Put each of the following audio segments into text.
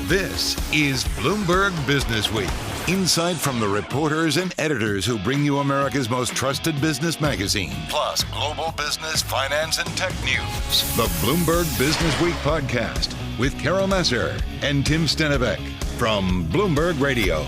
This is Bloomberg Businessweek. Insight from the reporters and editors who bring you America's most trusted business magazine, plus global business, finance, and tech news. The Bloomberg Businessweek podcast with Carol Massar and Tim Stenovec from Bloomberg Radio.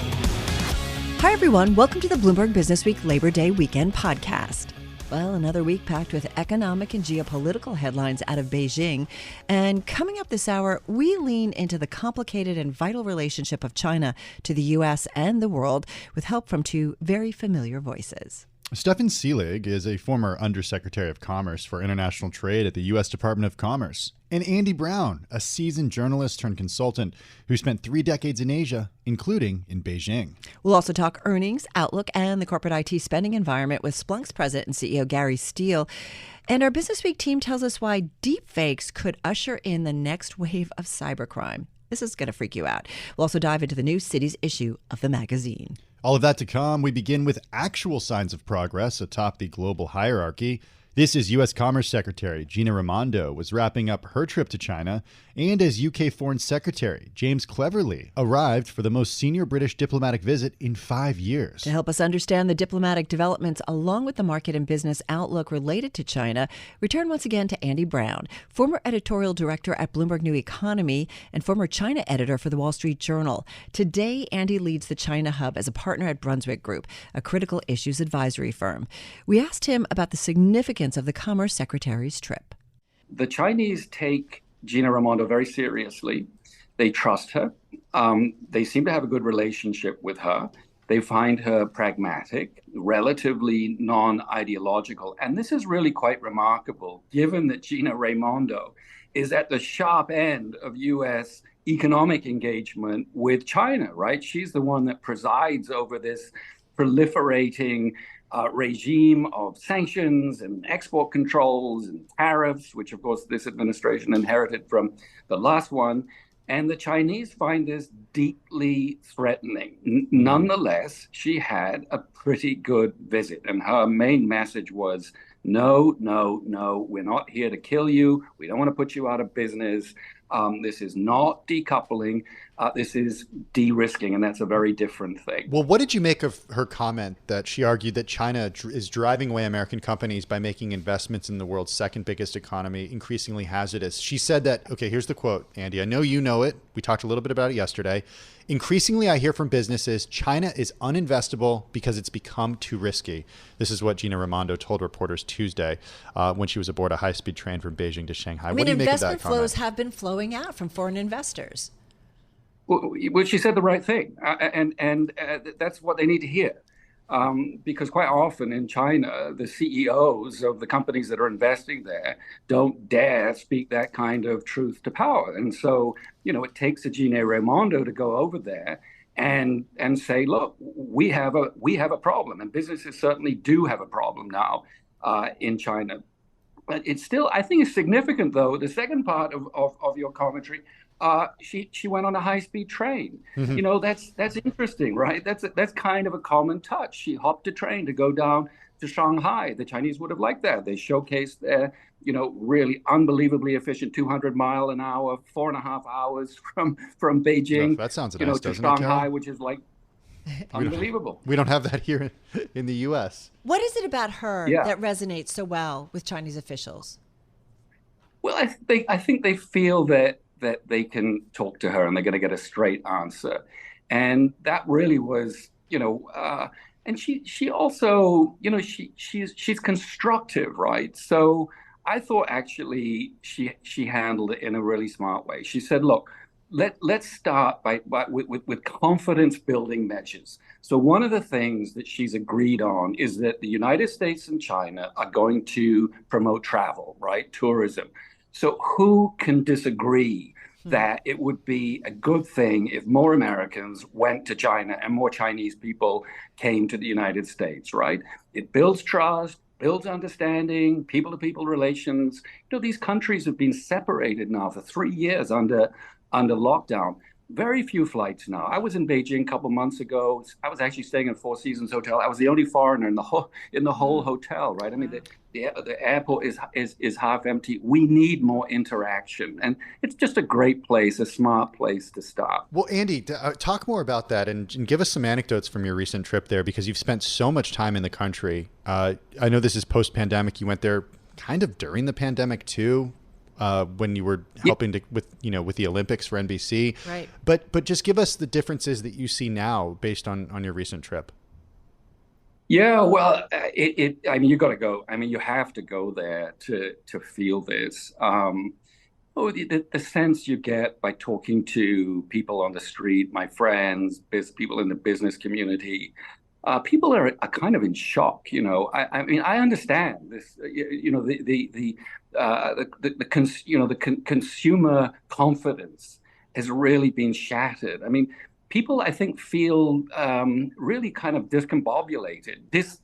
Hi, everyone. Welcome to the Bloomberg Businessweek Labor Day weekend podcast. Well, another week packed with economic and geopolitical headlines out of Beijing. And coming up this hour, we lean into the complicated and vital relationship of China to the U.S. and the world with help from two very familiar voices. Stefan Seelig is a former Undersecretary of Commerce for International Trade at the U.S. Department of Commerce. And Andy Brown, a seasoned journalist turned consultant who spent 3 decades in Asia, including in Beijing. We'll also talk earnings, outlook, and the corporate IT spending environment with Splunk's president and CEO Gary Steele. And our Business Week team tells us why deepfakes could usher in the next wave of cybercrime. This is going to freak you out. We'll also dive into the new cities issue of the magazine. All of that to come. We begin with actual signs of progress atop the global hierarchy. This is U.S. Commerce Secretary Gina Raimondo was wrapping up her trip to China, and as UK Foreign Secretary James Cleverly arrived for the most senior British diplomatic visit in 5 years. To help us understand the diplomatic developments along with the market and business outlook related to China, return once again to Andy Brown, former editorial director at Bloomberg New Economy and former China editor for the Wall Street Journal. Today, Andy leads the China Hub as a partner at Brunswick Group, a critical issues advisory firm. We asked him about the significance of the Commerce Secretary's trip. The Chinese take Gina Raimondo very seriously. They trust her. They seem to have a good relationship with her. They find her pragmatic, relatively non-ideological. And this is really quite remarkable, given that Gina Raimondo is at the sharp end of U.S. economic engagement with China, right? She's the one that presides over this proliferating regime of sanctions and export controls and tariffs, which, of course, this administration inherited from the last one. And the Chinese find this deeply threatening. Nonetheless, she had a pretty good visit. And her main message was, no, we're not here to kill you. We don't want to put you out of business. This is not decoupling. This is de-risking, and that's a very different thing. Well, what did you make of her comment that she argued that China is driving away American companies by making investments in the world's second biggest economy increasingly hazardous? She said that, okay, here's the quote, Andy. I know you know it. We talked a little bit about it yesterday. Increasingly, I hear from businesses, China is uninvestable because it's become too risky. This is what Gina Raimondo told reporters Tuesday when she was aboard a high-speed train from Beijing to Shanghai. What do you make of that comment? Investment flows have been flowing out from foreign investors. Well, she said the right thing, and that's what they need to hear. Because quite often in China, the CEOs of the companies that are investing there don't dare speak that kind of truth to power. And so, it takes a Gina Raimondo to go over there and say, look, we have a problem. And businesses certainly do have a problem now in China. But it's still, I think it's significant, though, the second part of your commentary. She went on a high-speed train. Mm-hmm. That's interesting, right? That's kind of a common touch. She hopped a train to go down to Shanghai. The Chinese would have liked that. They showcased their, really unbelievably efficient 200-mile-an-hour, 4.5 hours from Beijing. That sounds nice, to Shanghai, which is like unbelievable. We don't have that here in the U.S. What is it about her that resonates so well with Chinese officials? Well, I think they feel that they can talk to her and they're going to get a straight answer. And that really was, and she also, she's constructive, right? So I thought actually she handled it in a really smart way. She said, look, let's start with confidence building measures. So one of the things that she's agreed on is that the United States and China are going to promote travel, right? Tourism. So who can disagree that it would be a good thing if more Americans went to China and more Chinese people came to the United States, right? It builds trust, builds understanding, people-to-people relations. These countries have been separated now for 3 years under lockdown. very few flights now. I was in Beijing a couple months ago. I was actually staying in Four Seasons Hotel. I was the only foreigner in the whole hotel, right? I mean, the airport is half empty. We need more interaction, and it's just a great place, a smart place to start. Well, Andy, talk more about that and give us some anecdotes from your recent trip there, because you've spent so much time in the country. I know this is post-pandemic. You went there kind of during the pandemic too. When you were helping with the Olympics for NBC, right? But just give us the differences that you see now based on your recent trip. Yeah, well, I mean, you got to go. I mean, you have to go there to feel this. The sense you get by talking to people on the street, my friends, people in the business community. People are kind of in shock, I mean, I understand this. The consumer confidence has really been shattered. I mean, people, I think, feel really kind of discombobulated,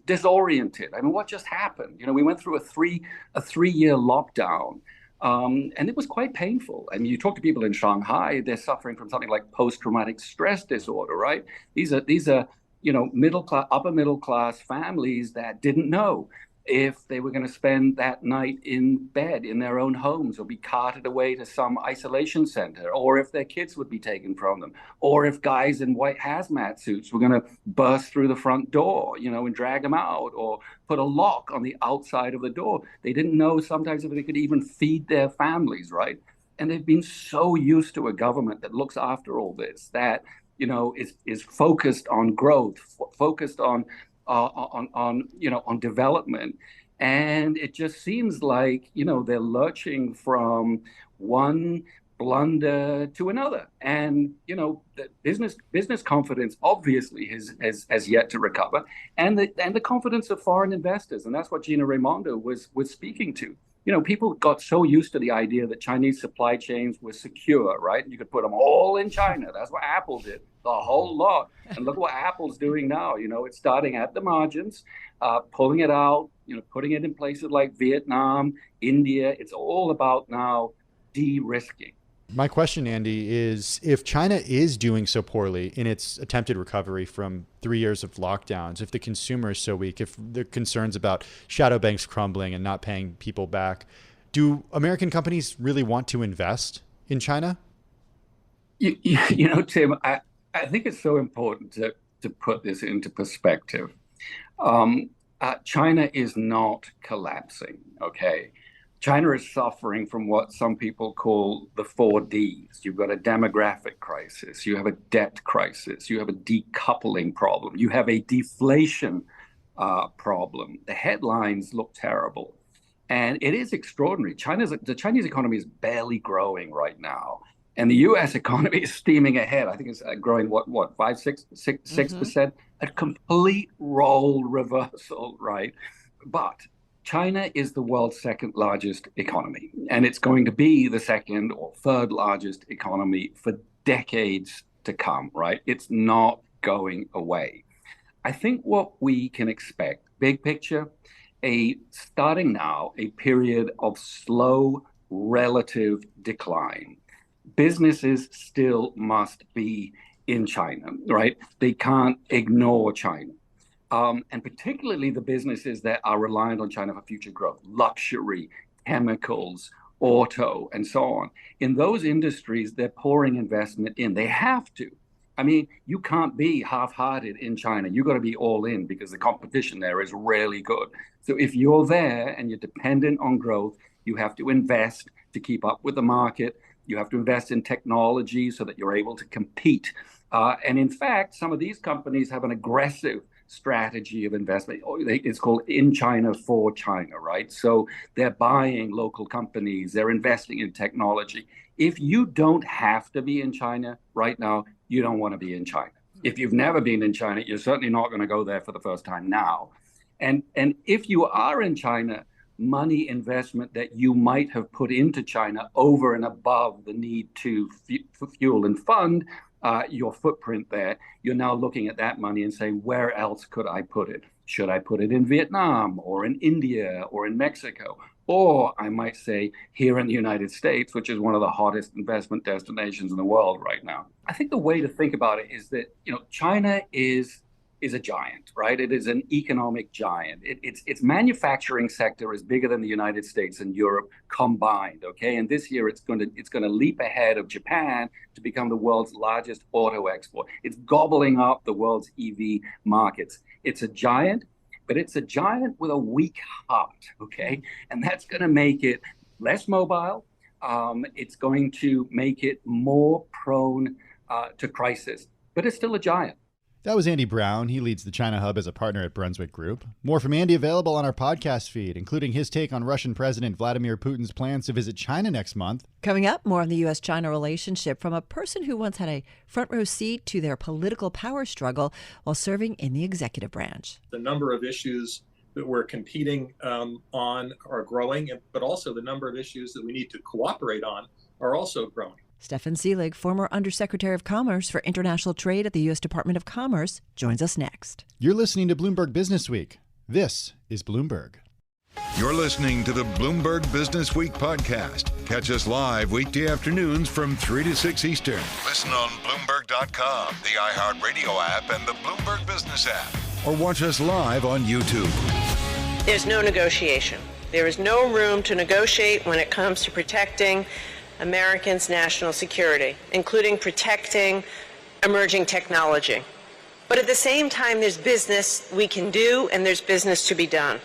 disoriented. I mean, what just happened? We went through a three-year lockdown. And it was quite painful. I mean, you talk to people in Shanghai, they're suffering from something like post-traumatic stress disorder, right? These are upper middle class families that didn't know if they were going to spend that night in bed in their own homes, or be carted away to some isolation center, or if their kids would be taken from them, or if guys in white hazmat suits were going to burst through the front door, and drag them out, or put a lock on the outside of the door. They didn't know sometimes if they could even feed their families, right? And they've been so used to a government that looks after all this, that is focused on growth, focused on development, and it just seems like they're lurching from one blunder to another, and the business confidence obviously has yet to recover, and the confidence of foreign investors, and that's what Gina Raimondo was speaking to. People got so used to the idea that Chinese supply chains were secure, right? You could put them all in China. That's what Apple did, the whole lot. And look what Apple's doing now. It's starting at the margins, pulling it out, putting it in places like Vietnam, India. It's all about now de-risking. My question, Andy, is if China is doing so poorly in its attempted recovery from 3 years of lockdowns, if the consumer is so weak, if there are concerns about shadow banks crumbling and not paying people back, do American companies really want to invest in China? Tim, I think it's so important to put this into perspective. China is not collapsing, okay? China is suffering from what some people call the 4Ds. You've got a demographic crisis, you have a debt crisis, you have a decoupling problem, you have a deflation problem. The headlines look terrible. And it is extraordinary. The Chinese economy is barely growing right now. And the U.S. economy is steaming ahead. I think it's growing, 6%? A complete role reversal, right? But China is the world's second largest economy, and it's going to be the second or third largest economy for decades to come, right? It's not going away. I think what we can expect, big picture, starting now, a period of slow relative decline. Businesses still must be in China, right? They can't ignore China. And particularly the businesses that are reliant on China for future growth, luxury, chemicals, auto, and so on. In those industries, they're pouring investment in. They have to. I mean, you can't be half-hearted in China. You've got to be all in because the competition there is really good. So if you're there and you're dependent on growth, you have to invest to keep up with the market. You have to invest in technology so that you're able to compete. And in fact, some of these companies have an aggressive strategy of investment. It's called in China for China, right? So they're buying local companies, they're investing in technology. If you don't have to be in China right now, you don't want to be in China. If you've never been in China, you're certainly not going to go there for the first time now. And if you are in China, money investment that you might have put into China over and above the need to fuel and fund your footprint there, you're now looking at that money and saying, where else could I put it? Should I put it in Vietnam or in India or in Mexico? or I might say here in the United States, which is one of the hottest investment destinations in the world right now. I think the way to think about it is that, China is a giant, right? It is an economic giant. Its manufacturing sector is bigger than the United States and Europe combined. Okay, and this year it's going to leap ahead of Japan to become the world's largest auto export. It's gobbling up the world's EV markets. It's a giant, but it's a giant with a weak heart. Okay, and that's going to make it less mobile. It's going to make it more prone to crisis, but it's still a giant. That was Andy Brown. He leads the China Hub as a partner at Brunswick Group. More from Andy available on our podcast feed, including his take on Russian President Vladimir Putin's plans to visit China next month. Coming up, more on the U.S.-China relationship from a person who once had a front row seat to their political power struggle while serving in the executive branch. The number of issues that we're competing on are growing, but also the number of issues that we need to cooperate on are also growing. Stefan Seelig, former Undersecretary of Commerce for International Trade at the U.S. Department of Commerce, joins us next. You're listening to Bloomberg Businessweek. This is Bloomberg. You're listening to the Bloomberg Businessweek podcast. Catch us live weekday afternoons from 3 to 6 Eastern. Listen on Bloomberg.com, the iHeartRadio app, and the Bloomberg Business App. Or watch us live on YouTube. There's no negotiation. There is no room to negotiate when it comes to protecting Americans' national security, including protecting emerging technology. But at the same time, there's business we can do and there's business to be done.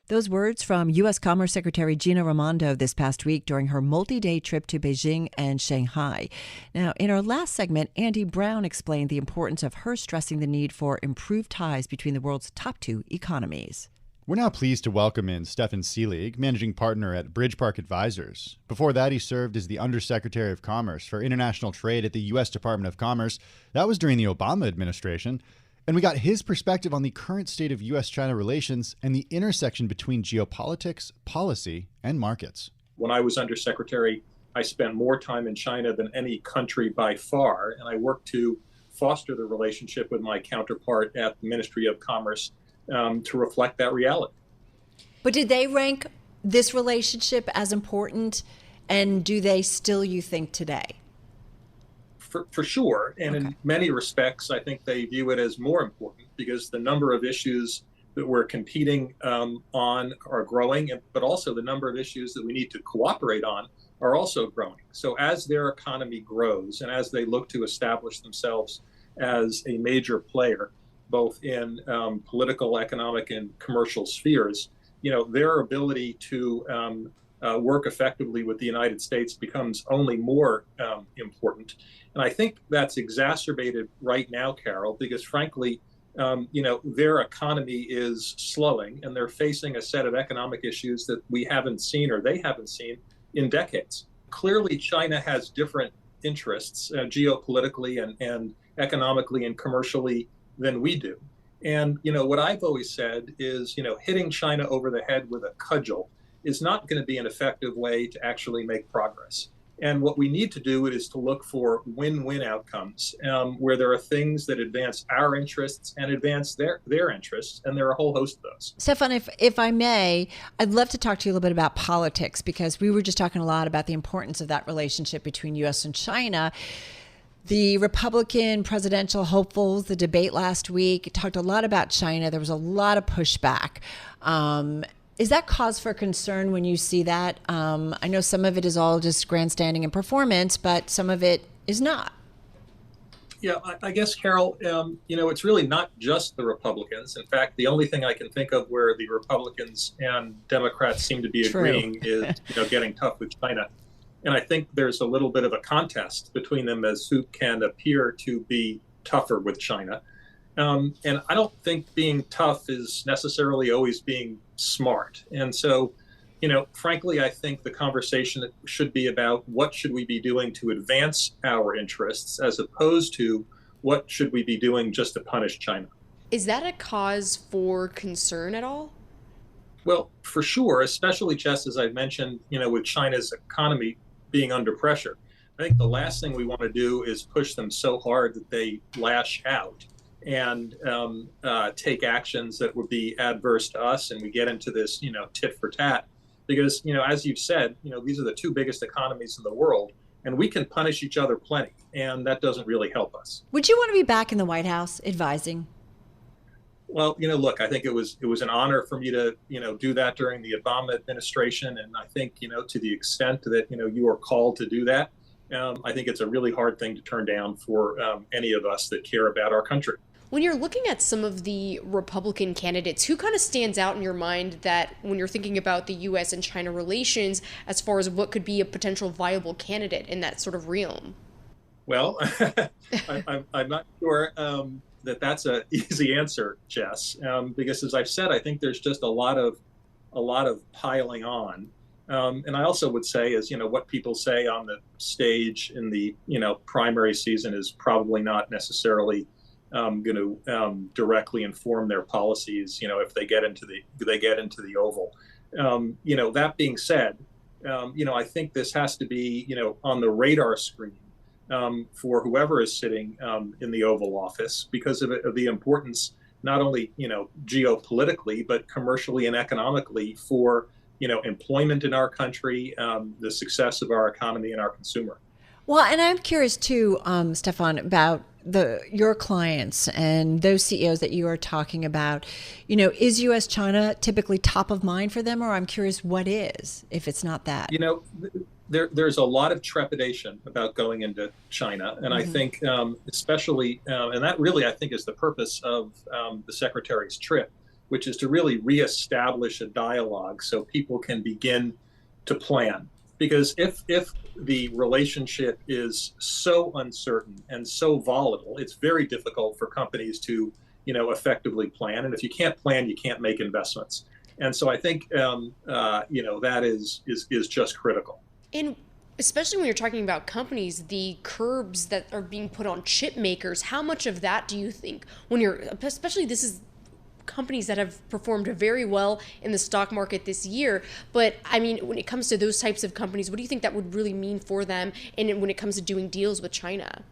Those words from U.S. Commerce Secretary Gina Raimondo this past week during her multi-day trip to Beijing and Shanghai. Now, in our last segment, Andy Brown explained the importance of her stressing the need for improved ties between the world's top two economies. We're now pleased to welcome in Stefan Seelig, managing partner at Bridgepark Advisors. Before that, he served as the Undersecretary of Commerce for International Trade at the U.S. Department of Commerce. That was during the Obama administration. And we got his perspective on the current state of U.S.-China relations and the intersection between geopolitics, policy, and markets. When I was Undersecretary, I spent more time in China than any country by far, and I worked to foster the relationship with my counterpart at the Ministry of Commerce to reflect that reality. But did they rank this relationship as important, and do they still, you think, today? For sure. And in many respects, I think they view it as more important because the number of issues that we're competing on are growing, but also the number of issues that we need to cooperate on are also growing. So as their economy grows and as they look to establish themselves as a major player, both in political, economic, and commercial spheres, their ability to work effectively with the United States becomes only more important. And I think that's exacerbated right now, Carol, because frankly, their economy is slowing and they're facing a set of economic issues that we haven't seen or they haven't seen in decades. Clearly, China has different interests geopolitically and economically and commercially than we do. And, what I've always said is, hitting China over the head with a cudgel is not going to be an effective way to actually make progress. And what we need to do is to look for win-win outcomes where there are things that advance our interests and advance their interests. And there are a whole host of those. Stefan, if I may, I'd love to talk to you a little bit about politics, because we were just talking a lot about the importance of that relationship between U.S. and China. The Republican presidential hopefuls, the debate last week, talked a lot about China. There was a lot of pushback. Is that cause for concern when you see that? I know some of it is all just grandstanding and performance, but some of it is not. Yeah, I guess, Carol, it's really not just the Republicans. In fact, the only thing I can think of where the Republicans and Democrats seem to be agreeing is, getting tough with China. And I think there's a little bit of a contest between them as who can appear to be tougher with China. And I don't think being tough is necessarily always being smart. And so, frankly, I think the conversation should be about what should we be doing to advance our interests as opposed to what should we be doing just to punish China. Is that a cause for concern at all? Well, for sure, especially just as I mentioned, with China's economy being under pressure. I think the last thing we want to do is push them so hard that they lash out and take actions that would be adverse to us, and we get into this, tit for tat because, as you've said, these are the two biggest economies in the world, and we can punish each other plenty, and that doesn't really help us. Would you want to be back in the White House advising? Well, look, I think it was an honor for me to, do that during the Obama administration. And I think, to the extent that, you are called to do that, I think it's a really hard thing to turn down for any of us that care about our country. When you're looking at some of the Republican candidates, who kind of stands out in your mind that when you're thinking about the U.S. and China relations as far as what could be a potential viable candidate in that sort of realm? Well, I'm not sure that's an easy answer, Jess, because as I've said, I think there's just a lot of piling on. And I also would say, as what people say on the stage in the primary season is probably not necessarily going to directly inform their policies. If they get into the Oval. That being said, I think this has to be on the radar screen for whoever is sitting in the Oval Office because of the importance not only geopolitically but commercially and economically for employment in our country, the success of our economy and our consumer. Well, and I'm curious too, Stefan, about your clients and those CEOs that you are talking about. Is U.S. China typically top of mind for them, or I'm curious what is, if it's not that? There's a lot of trepidation about going into China, and I think especially, and that really I think is the purpose of the Secretary's trip, which is to really reestablish a dialogue so people can begin to plan. Because if the relationship is so uncertain and so volatile, it's very difficult for companies to, effectively plan. And if you can't plan, you can't make investments. And so I think, that is just critical. And especially when you're talking about companies, the curbs that are being put on chip makers, how much of that do you think especially this is companies that have performed very well in the stock market this year. But I mean, when it comes to those types of companies, what do you think that would really mean for them? And when it comes to doing deals with China?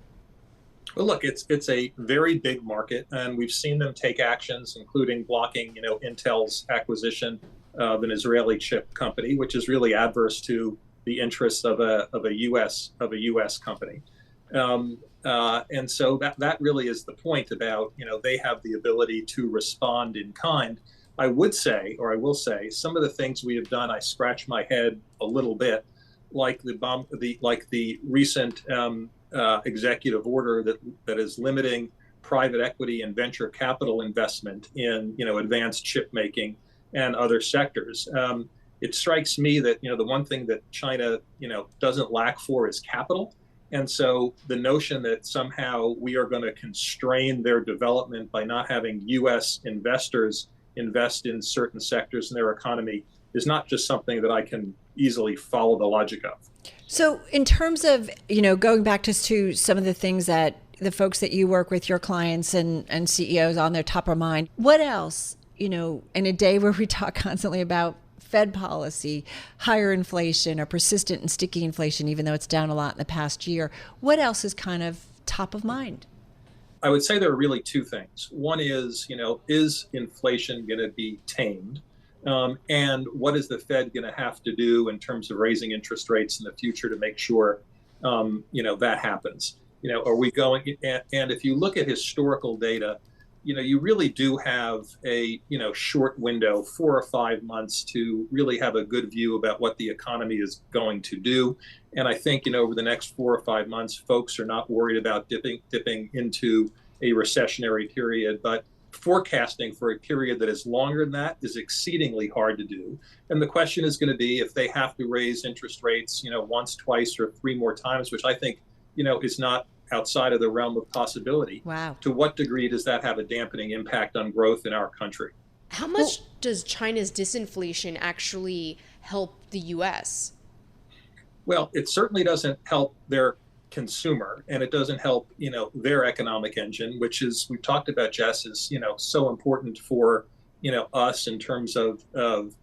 Well, look, it's a very big market, and we've seen them take actions, including blocking, Intel's acquisition of an Israeli chip company, which is really adverse to the interests of a U.S. company. And so that really is the point about, they have the ability to respond in kind. I will say, some of the things we have done, I scratch my head a little bit, like the recent executive order that is limiting private equity and venture capital investment in, advanced chip making and other sectors. It strikes me that, the one thing that China, doesn't lack for is capital. And so the notion that somehow we are going to constrain their development by not having U.S. investors invest in certain sectors in their economy is not just something that I can easily follow the logic of. So in terms of, going back to some of the things that the folks that you work with, your clients and CEOs on their top of mind, what else, in a day where we talk constantly about Fed policy, higher inflation or persistent and sticky inflation, even though it's down a lot in the past year, what else is kind of top of mind? I would say there are really two things. One is, is inflation going to be tamed? And what is the Fed going to have to do in terms of raising interest rates in the future to make sure, that happens? Are we going, and if you look at historical data, you really do have a, short window, 4 or 5 months to really have a good view about what the economy is going to do. And I think, over the next 4 or 5 months, folks are not worried about dipping into a recessionary period, but forecasting for a period that is longer than that is exceedingly hard to do. And the question is going to be if they have to raise interest rates, once, twice, or 3 more times, which I think, is not outside of the realm of possibility. Wow. To what degree does that have a dampening impact on growth in our country? How much does China's disinflation actually help the U.S.? Well, it certainly doesn't help their consumer, and it doesn't help, their economic engine, which is, we've talked about, Jess, is, so important for, us in terms of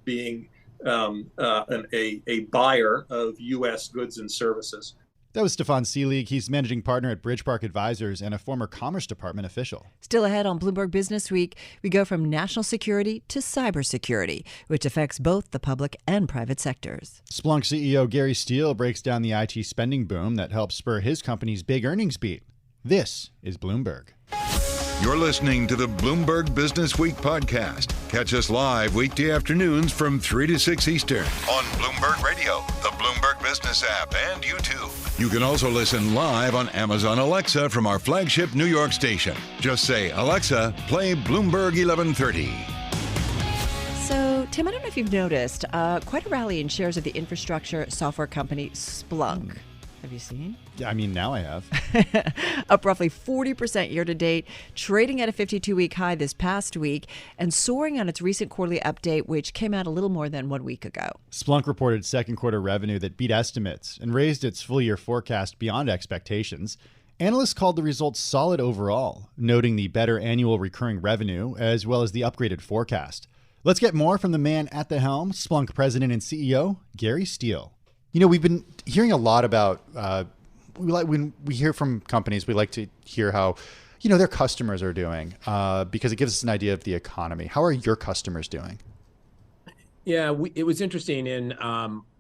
being a buyer of U.S. goods and services. That was Stefan Seelig. He's managing partner at Bridgepark Advisors and a former Commerce Department official. Still ahead on Bloomberg Businessweek, we go from national security to cybersecurity, which affects both the public and private sectors. Splunk CEO Gary Steele breaks down the IT spending boom that helped spur his company's big earnings beat. This is Bloomberg. You're listening to the Bloomberg Business Week podcast. Catch us live weekday afternoons from 3 to 6 Eastern on Bloomberg Radio, the Bloomberg Business App, and YouTube. You can also listen live on Amazon Alexa from our flagship New York station. Just say, Alexa, play Bloomberg 1130. So, Tim, I don't know if you've noticed quite a rally in shares of the infrastructure software company Splunk. Have you seen? Yeah, I mean, now I have. Up roughly 40% year to date, trading at a 52-week high this past week, and soaring on its recent quarterly update, which came out a little more than 1 week ago. Splunk reported second quarter revenue that beat estimates and raised its full year forecast beyond expectations. Analysts called the results solid overall, noting the better annual recurring revenue as well as the upgraded forecast. Let's get more from the man at the helm, Splunk president and CEO, Gary Steele. You know, we've been hearing a lot about, when we hear from companies, we like to hear how, their customers are doing because it gives us an idea of the economy. How are your customers doing? Yeah, it was interesting. In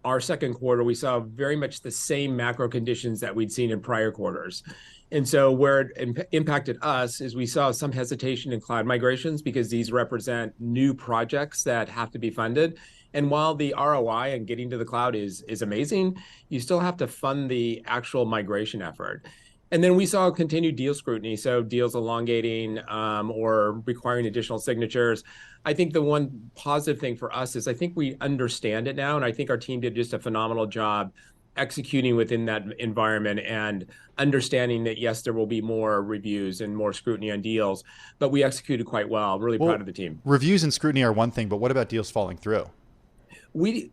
our second quarter, we saw very much the same macro conditions that we'd seen in prior quarters. And so where it impacted us is we saw some hesitation in cloud migrations because these represent new projects that have to be funded. And while the ROI and getting to the cloud is amazing, you still have to fund the actual migration effort. And then we saw continued deal scrutiny, so deals elongating or requiring additional signatures. I think the one positive thing for us is I think we understand it now, and I think our team did just a phenomenal job executing within that environment and understanding that, yes, there will be more reviews and more scrutiny on deals, but we executed quite well. I'm really proud of the team. Reviews and scrutiny are one thing, but what about deals falling through? We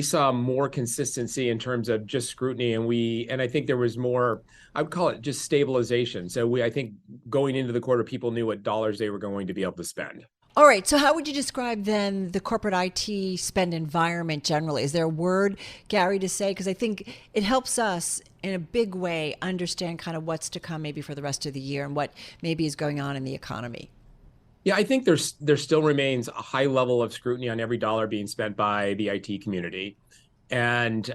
saw more consistency in terms of just scrutiny, and I think there was more, I would call it just stabilization. So I think going into the quarter, people knew what dollars they were going to be able to spend. All right. So how would you describe then the corporate IT spend environment generally? Is there a word, Gary, to say? Because I think it helps us in a big way understand kind of what's to come maybe for the rest of the year and what maybe is going on in the economy. Yeah, I think there still remains a high level of scrutiny on every dollar being spent by the IT community. And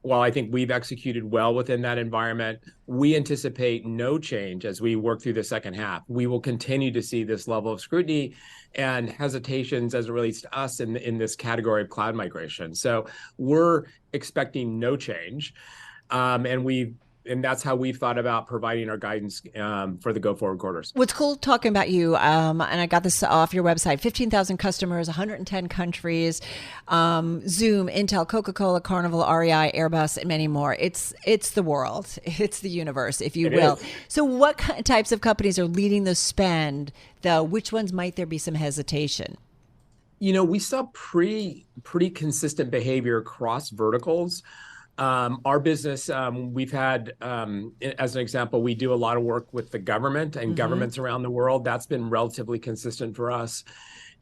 while I think we've executed well within that environment, we anticipate no change as we work through the second half. We will continue to see this level of scrutiny and hesitations as it relates to us in this category of cloud migration. So we're expecting no change. And that's how we've thought about providing our guidance for the go-forward quarters. What's cool talking about you, and I got this off your website, 15,000 customers, 110 countries, Zoom, Intel, Coca-Cola, Carnival, REI, Airbus, and many more. It's the world. It's the universe, if you will. So what types of companies are leading the spend, though? Which ones might there be some hesitation? We saw pretty consistent behavior across verticals. Our business, we've had, as an example, we do a lot of work with the government and governments around the world. That's been relatively consistent for us.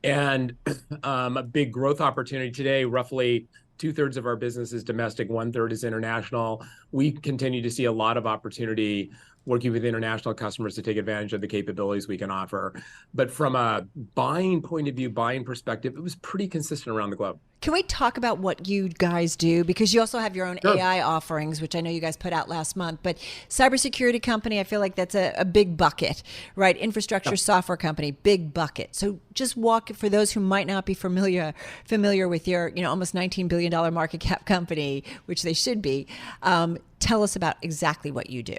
And a big growth opportunity today, roughly 2/3 of our business is domestic, 1/3 is international. We continue to see a lot of opportunity working with international customers to take advantage of the capabilities we can offer. But from a buying point of view, buying perspective, it was pretty consistent around the globe. Can we talk about what you guys do? Because you also have your own AI offerings, which I know you guys put out last month. But cybersecurity company, I feel like that's a big bucket, right? Infrastructure software company, big bucket. So just walk, for those who might not be familiar with your almost $19 billion market cap company, which they should be, tell us about exactly what you do.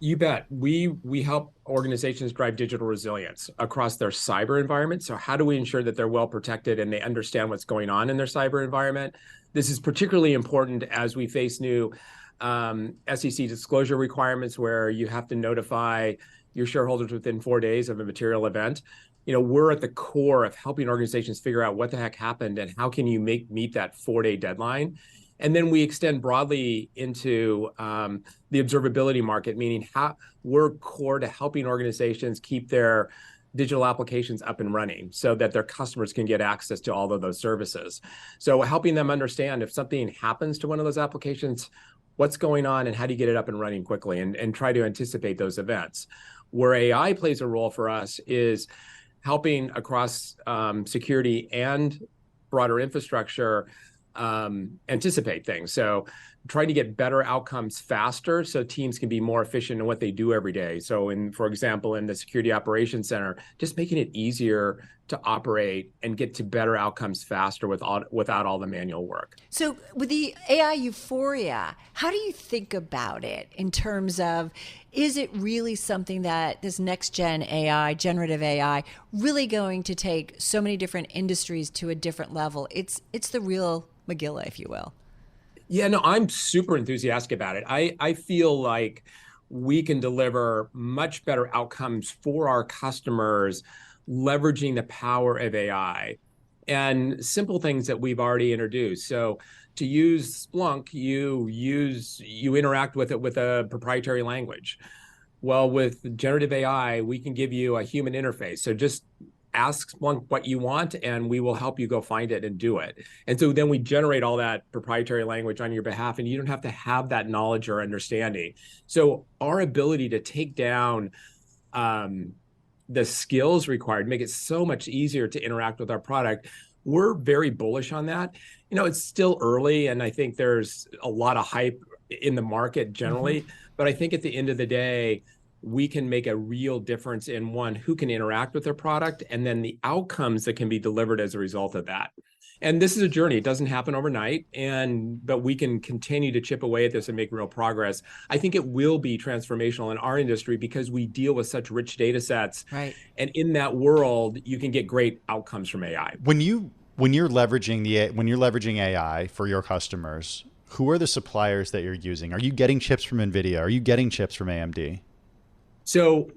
You bet. We help organizations drive digital resilience across their cyber environment. So how do we ensure that they're well protected and they understand what's going on in their cyber environment? This is particularly important as we face new SEC disclosure requirements where you have to notify your shareholders within 4 days of a material event. We're at the core of helping organizations figure out what the heck happened and how can you meet that 4-day deadline. And then we extend broadly into the observability market, meaning how we're core to helping organizations keep their digital applications up and running so that their customers can get access to all of those services. So helping them understand if something happens to one of those applications, what's going on and how do you get it up and running quickly and try to anticipate those events. Where AI plays a role for us is helping across security and broader infrastructure anticipate things. So trying to get better outcomes faster so teams can be more efficient in what they do every day. So for example, in the Security Operations Center, just making it easier to operate and get to better outcomes faster without all the manual work. So with the AI euphoria, how do you think about it in terms of, is it really something that this next gen AI, generative AI, really going to take so many different industries to a different level? It's the real Megillah, if you will. Yeah, no, I'm super enthusiastic about it. I feel like we can deliver much better outcomes for our customers leveraging the power of AI and simple things that we've already introduced. So to use Splunk, you interact with it with a proprietary language. Well, with generative AI, we can give you a human interface. So just ask Splunk what you want, and we will help you go find it and do it. And so then we generate all that proprietary language on your behalf, and you don't have to have that knowledge or understanding. So our ability to take down the skills required, make it so much easier to interact with our product, we're very bullish on that. It's still early, and I think there's a lot of hype in the market generally, but I think at the end of the day, we can make a real difference in one, who can interact with their product, and then the outcomes that can be delivered as a result of that. And this is a journey. It doesn't happen overnight, but we can continue to chip away at this and make real progress. I think it will be transformational in our industry because we deal with such rich data sets. Right. And in that world, you can get great outcomes from AI. When you're leveraging AI for your customers, who are the suppliers that you're using? Are you getting chips from NVIDIA? Are you getting chips from AMD? So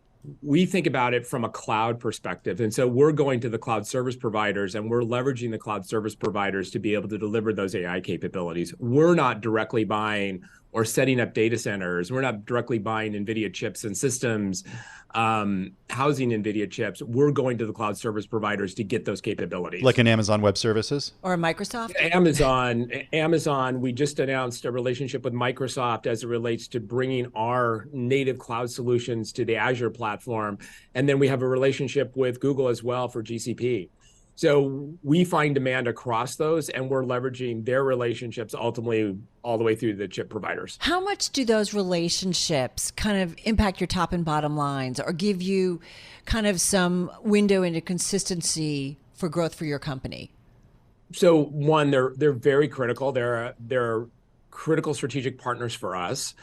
we think about it from a cloud perspective. And so we're going to the cloud service providers and we're leveraging the cloud service providers to be able to deliver those AI capabilities. We're not directly buying or setting up data centers. We're not directly buying NVIDIA chips and systems, housing NVIDIA chips. We're going to the cloud service providers to get those capabilities. Like an Amazon Web Services? Or a Microsoft? Amazon, we just announced a relationship with Microsoft as it relates to bringing our native cloud solutions to the Azure platform. And then we have a relationship with Google as well for GCP. So we find demand across those, and we're leveraging their relationships ultimately all the way through the chip providers. How much do those relationships kind of impact your top and bottom lines or give you kind of some window into consistency for growth for your company? So one, they're very critical. They're critical strategic partners for us.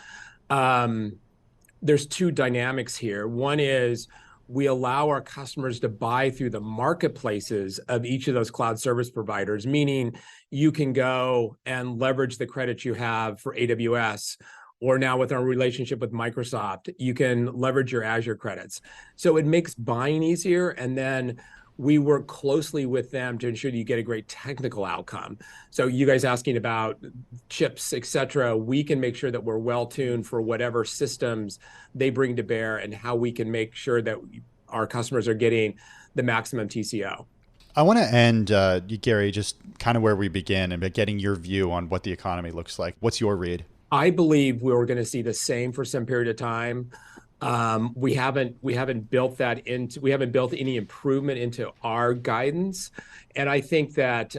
There's two dynamics here. One is we allow our customers to buy through the marketplaces of each of those cloud service providers, meaning you can go and leverage the credits you have for AWS, or now with our relationship with Microsoft, you can leverage your Azure credits. So it makes buying easier, and then we work closely with them to ensure that you get a great technical outcome. So you guys asking about chips, et cetera, we can make sure that we're well tuned for whatever systems they bring to bear and how we can make sure that our customers are getting the maximum TCO. I want to end, Gary, just kind of where we begin and getting your view on what the economy looks like. What's your read? I believe we're going to see the same for some period of time. We haven't built any improvement into our guidance, and I think that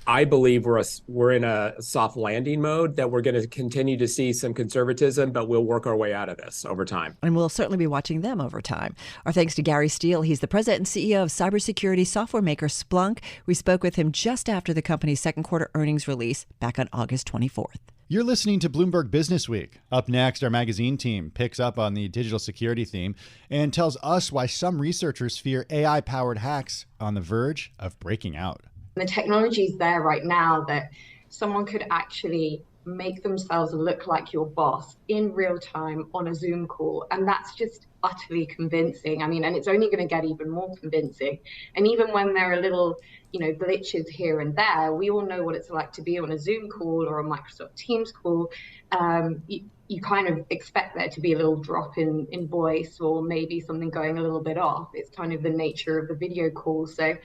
I believe we're in a soft landing mode, that we're going to continue to see some conservatism, but we'll work our way out of this over time. And we'll certainly be watching them over time. Our thanks to Gary Steele. He's the president and CEO of cybersecurity software maker Splunk. We spoke with him just after the company's second quarter earnings release back on August 24th. You're listening to Bloomberg Businessweek. Up next, our magazine team picks up on the digital security theme and tells us why some researchers fear AI-powered hacks on the verge of breaking out. The technology is there right now that someone could actually make themselves look like your boss in real time on a Zoom call. And that's just utterly convincing. I mean, and it's only going to get even more convincing. And even when there are little, glitches here and there, we all know what it's like to be on a Zoom call or a Microsoft Teams call. You kind of expect there to be a little drop in voice or maybe something going a little bit off. It's kind of the nature of the video call. So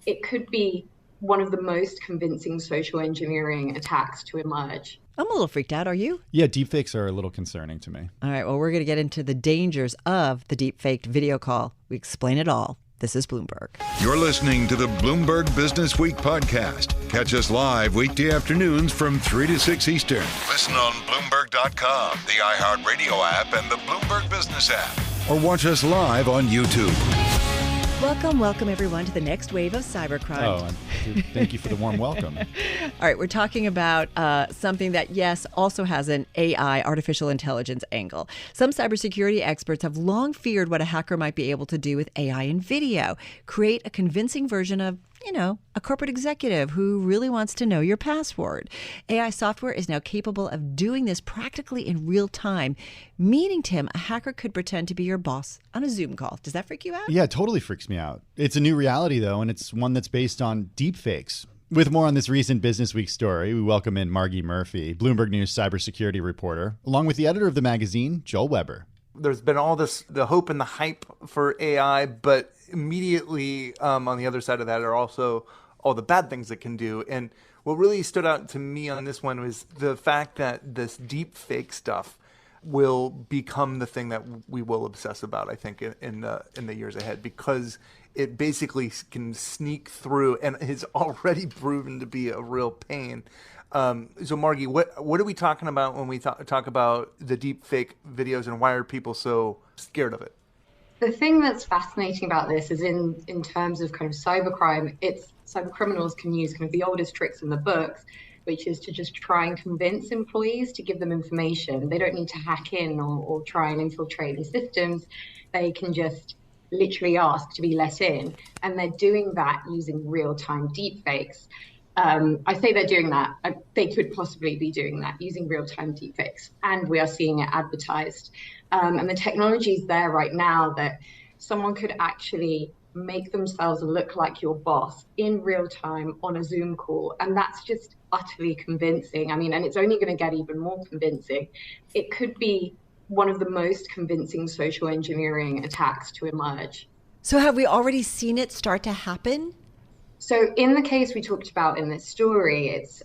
it could be one of the most convincing social engineering attacks to emerge. I'm a little freaked out. Are you? Yeah, deepfakes are a little concerning to me. All right. Well, we're going to get into the dangers of the deepfaked video call. We explain it all. This is Bloomberg. You're listening to the Bloomberg Businessweek podcast. Catch us live weekday afternoons from 3 to 6 Eastern. Listen on Bloomberg.com, the iHeartRadio app, and the Bloomberg Business App. Or watch us live on YouTube. Welcome, everyone, to the next wave of cybercrime. Oh, thank you for the warm welcome. All right, we're talking about something that, yes, also has an AI, artificial intelligence angle. Some cybersecurity experts have long feared what a hacker might be able to do with AI in video, create a convincing version of, a corporate executive who really wants to know your password. AI software is now capable of doing this practically in real time, meaning, Tim, a hacker could pretend to be your boss on a Zoom call. Does that freak you out? Yeah, it totally freaks me out. It's a new reality, though, and it's one that's based on deepfakes. With more on this recent Business Week story, we welcome in Margie Murphy, Bloomberg News cybersecurity reporter, along with the editor of the magazine, Joel Weber. There's been all this, the hope and the hype for AI, but immediately on the other side of that are also all the bad things it can do. And what really stood out to me on this one was the fact that this deep fake stuff will become the thing that we will obsess about, I think, in the years ahead, because it basically can sneak through and has already proven to be a real pain. So Margie, what are we talking about when we talk about the deep fake videos, and why are people so scared of it? The thing that's fascinating about this is in terms of kind of cybercrime, it's cyber criminals can use kind of the oldest tricks in the books, which is to just try and convince employees to give them information. They don't need to hack in or try and infiltrate the systems. They can just literally ask to be let in. And they're doing that using real-time deepfakes. I say they're doing that. They could possibly be doing that using real-time deepfakes, and we are seeing it advertised. And the technology is there right now that someone could actually make themselves look like your boss in real time on a Zoom call. And that's just utterly convincing. I mean, and it's only going to get even more convincing. It could be one of the most convincing social engineering attacks to emerge. So have we already seen it start to happen? So in the case we talked about in this story, it's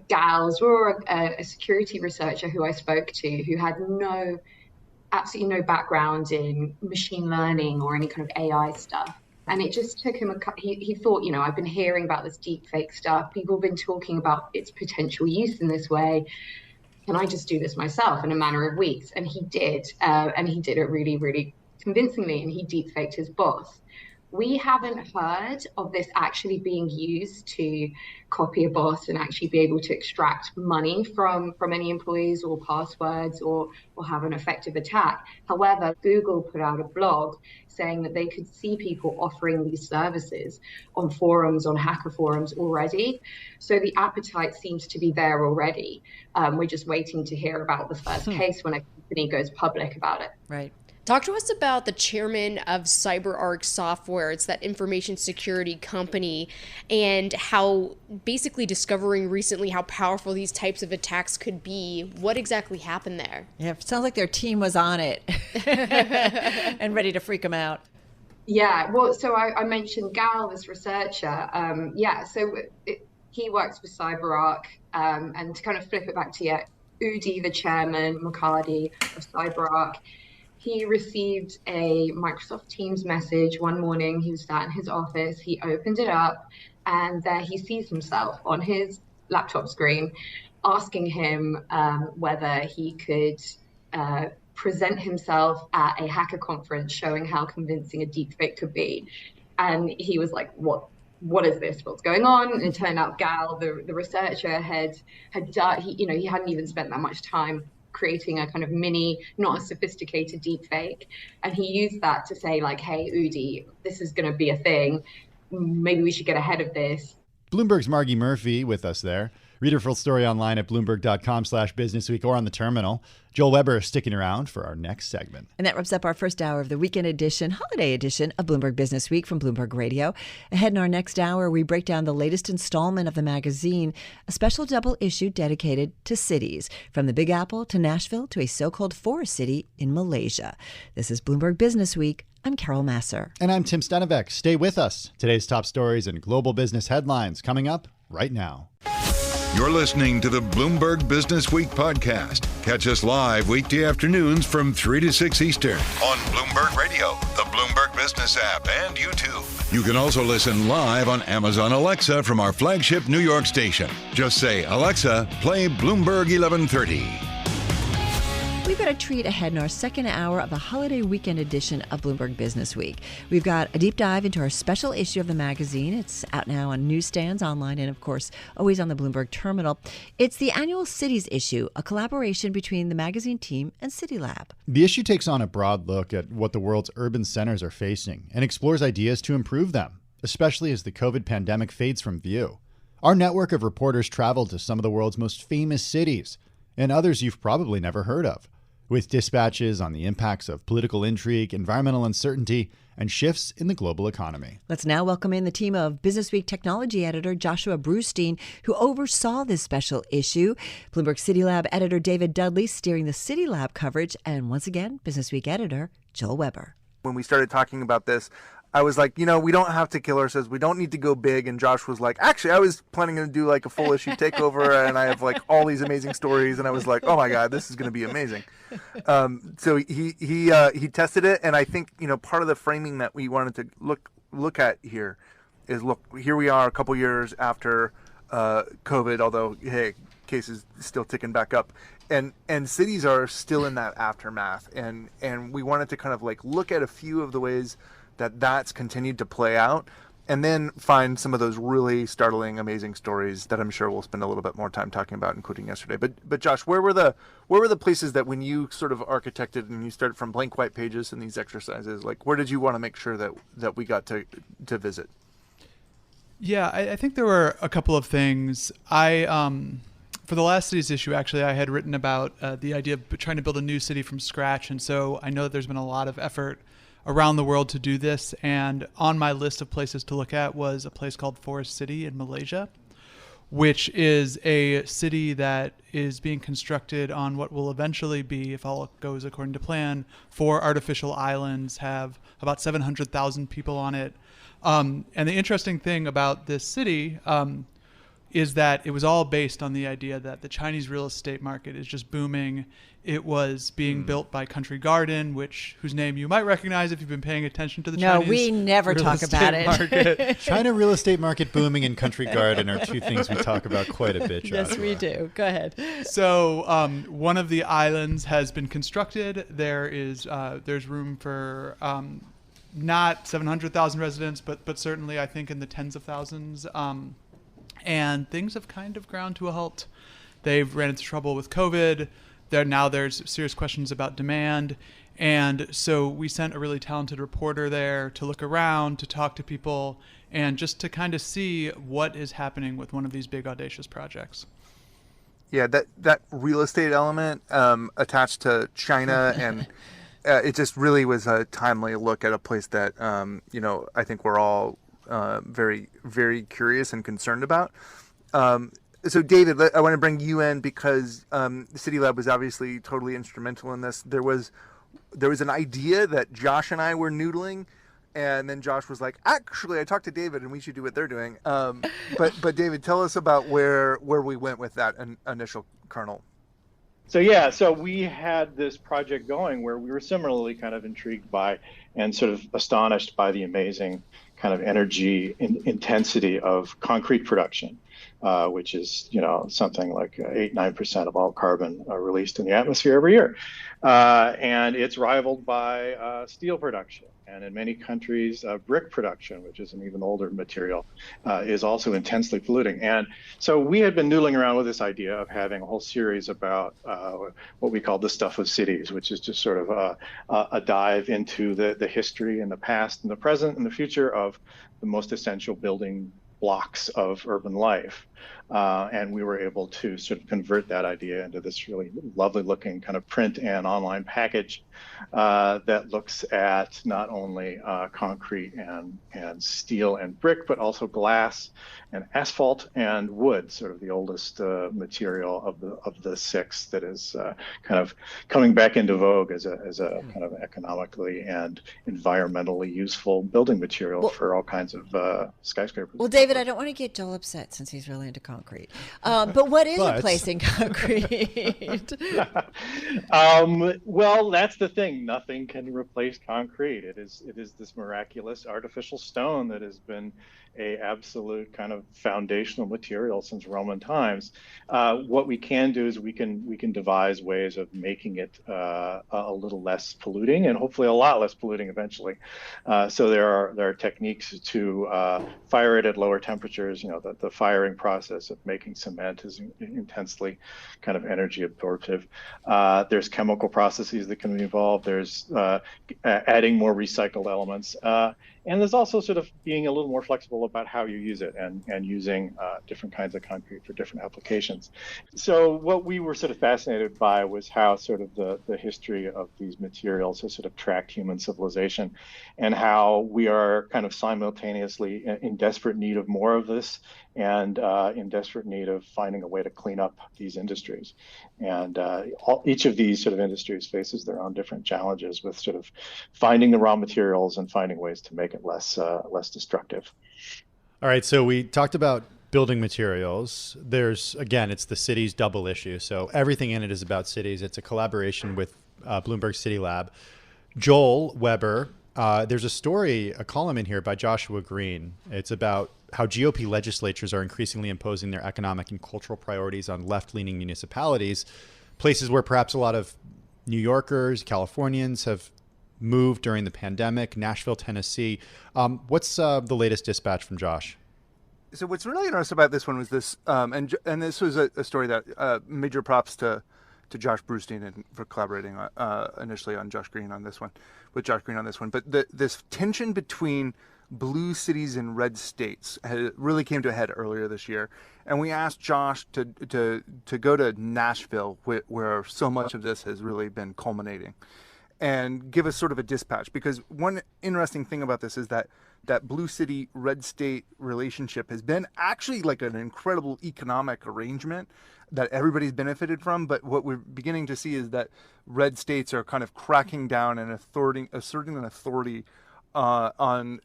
Gals or a security researcher who I spoke to who had absolutely no background in machine learning or any kind of AI stuff. And it just took him he thought, I've been hearing about this deep fake stuff. People have been talking about its potential use in this way. Can I just do this myself in a matter of weeks? And he did. And he did it really, really convincingly. And he deep faked his boss. We haven't heard of this actually being used to copy a boss and actually be able to extract money from any employees or passwords or have an effective attack. However, Google put out a blog saying that they could see people offering these services on forums, on hacker forums already. So the appetite seems to be there already. We're just waiting to hear about the first case when a company goes public about it. Right. Talk to us about the chairman of CyberArk Software. It's that information security company, and how basically discovering recently how powerful these types of attacks could be. What exactly happened there? Yeah, it sounds like their team was on it and ready to freak them out. Yeah, well, so I mentioned Gal, this researcher. He works for CyberArk, and to kind of flip it back to Udi, the chairman, McCarty of CyberArk. He received a Microsoft Teams message one morning. He was sat in his office. He opened it up, and there he sees himself on his laptop screen asking him whether he could present himself at a hacker conference showing how convincing a deepfake could be. And he was like, what is this? What's going on? And it turned out Gal, the researcher, had done, he hadn't even spent that much time creating a kind of mini, not a sophisticated deep fake. And he used that to say like, hey, Udi, this is going to be a thing. Maybe we should get ahead of this. Bloomberg's Margie Murphy with us there. Read her full story online at Bloomberg.com/businessweek or on the terminal. Joel Weber sticking around for our next segment. And that wraps up our first hour of the weekend edition, holiday edition of Bloomberg Business Week from Bloomberg Radio. Ahead in our next hour, we break down the latest installment of the magazine, a special double issue dedicated to cities, from the Big Apple to Nashville to a so-called forest city in Malaysia. This is Bloomberg Business Week. I'm Carol Massar. And I'm Tim Stenovec. Stay with us. Today's top stories and global business headlines coming up right now. You're listening to the Bloomberg Businessweek podcast. Catch us live weekday afternoons from 3 to 6 Eastern on Bloomberg Radio, the Bloomberg Business App, and YouTube. You can also listen live on Amazon Alexa from our flagship New York station. Just say, Alexa, play Bloomberg 1130. We've got a treat ahead in our second hour of the holiday weekend edition of Bloomberg Businessweek. We've got a deep dive into our special issue of the magazine. It's out now on newsstands, online, and of course, always on the Bloomberg terminal. It's the annual Cities issue, a collaboration between the magazine team and CityLab. The issue takes on a broad look at what the world's urban centers are facing and explores ideas to improve them, especially as the COVID pandemic fades from view. Our network of reporters traveled to some of the world's most famous cities and others you've probably never heard of, with dispatches on the impacts of political intrigue, environmental uncertainty, and shifts in the global economy. Let's now welcome in the team of Businessweek technology editor Joshua Brustein, who oversaw this special issue, Bloomberg CityLab editor David Dudley steering the CityLab coverage, and once again, Businessweek editor Joel Weber. When we started talking about this, I was like, we don't have to kill ourselves. We don't need to go big. And Josh was like, actually, I was planning to do like a full issue takeover, and I have like all these amazing stories. And I was like, oh my God, this is going to be amazing. So he tested it, and I think part of the framing that we wanted to look at here is here we are a couple years after COVID, although hey, cases still ticking back up. And cities are still in that aftermath, and we wanted to kind of like look at a few of the ways that's continued to play out, and then find some of those really startling, amazing stories that I'm sure we'll spend a little bit more time talking about, including yesterday. But Josh, where were the places that when you sort of architected and you started from blank white pages in these exercises, like where did you want to make sure that we got to visit? Yeah, I think there were a couple of things. For the last city's issue, actually, I had written about the idea of trying to build a new city from scratch, and so I know that there's been a lot of effort around the world to do this, and on my list of places to look at was a place called Forest City in Malaysia, which is a city that is being constructed on what will eventually be, if all goes according to plan, 4 artificial islands, have about 700,000 people on it. And the interesting thing about this city is that it was all based on the idea that the Chinese real estate market is just booming. It was being built by Country Garden, whose name you might recognize if you've been paying attention to the Chinese. No, we never talk about it. Market. China real estate market booming and Country Garden are two things we talk about quite a bit, Joshua. Yes, we do. Go ahead. So one of the islands has been constructed. There's room for not 700,000 residents, but certainly I think in the tens of thousands. And things have kind of ground to a halt. They've ran into trouble with COVID. There's serious questions about demand. And so we sent a really talented reporter there to look around, to talk to people, and just to kind of see what is happening with one of these big, audacious projects. Yeah, that real estate element attached to China, and it just really was a timely look at a place that, I think we're all very, very curious and concerned about. So David, I want to bring you in because the CityLab was obviously totally instrumental in this. There was an idea that Josh and I were noodling, and then Josh was like, actually, I talked to David and we should do what they're doing. But David, tell us about where we went with that initial kernel. So we had this project going where we were similarly kind of intrigued by and sort of astonished by the amazing kind of energy intensity of concrete production, which is, something like 8-9% of all carbon released in the atmosphere every year. And it's rivaled by steel production. And in many countries, brick production, which is an even older material, is also intensely polluting. And so we had been noodling around with this idea of having a whole series about what we call the stuff of cities, which is just sort of a dive into the history and the past and the present and the future of the most essential building blocks of urban life. And we were able to sort of convert that idea into this really lovely looking kind of print and online package that looks at not only concrete and steel and brick, but also glass and asphalt and wood, sort of the oldest material of the 6 that is kind of coming back into vogue as a kind of economically and environmentally useful building material for all kinds of skyscrapers. Well, David, I don't want to get Joel upset since he's really into concrete. But what is replacing concrete? Well, that's the thing. Nothing can replace concrete. It is this miraculous artificial stone that has been a absolute kind of foundational material since Roman times. What we can do is we can devise ways of making it a little less polluting, and hopefully a lot less polluting eventually. So there are techniques to fire it at lower temperatures. You know, the firing process of making cement is intensely kind of energy absorptive. There's chemical processes that can be involved. There's adding more recycled elements. And there's also sort of being a little more flexible about how you use it and using different kinds of concrete for different applications. So what we were sort of fascinated by was how sort of the history of these materials has sort of tracked human civilization, and how we are kind of simultaneously in desperate need of more of this, and in desperate need of finding a way to clean up these industries. And each of these sort of industries faces their own different challenges with sort of finding the raw materials and finding ways to make it less destructive. All right, so we talked about building materials. There's, again, it's the cities double issue. So everything in it is about cities. It's a collaboration with Bloomberg City Lab. Joel Weber, there's a column in here by Joshua Green. It's about how GOP legislatures are increasingly imposing their economic and cultural priorities on left-leaning municipalities, places where perhaps a lot of New Yorkers, Californians have moved during the pandemic. Nashville, Tennessee. What's the latest dispatch from Josh? So what's really interesting about this one was this, and this was a story that major props to Josh Brustein and for collaborating initially on Josh Green on this one, with Josh Green on this one. But this tension between blue cities and red states really came to a head earlier this year, and we asked Josh to go to Nashville, where so much of this has really been culminating, and give us sort of a dispatch. Because one interesting thing about this is that blue city, red state relationship has been actually like an incredible economic arrangement that everybody's benefited from. But what we're beginning to see is that red states are kind of cracking down and asserting an authority on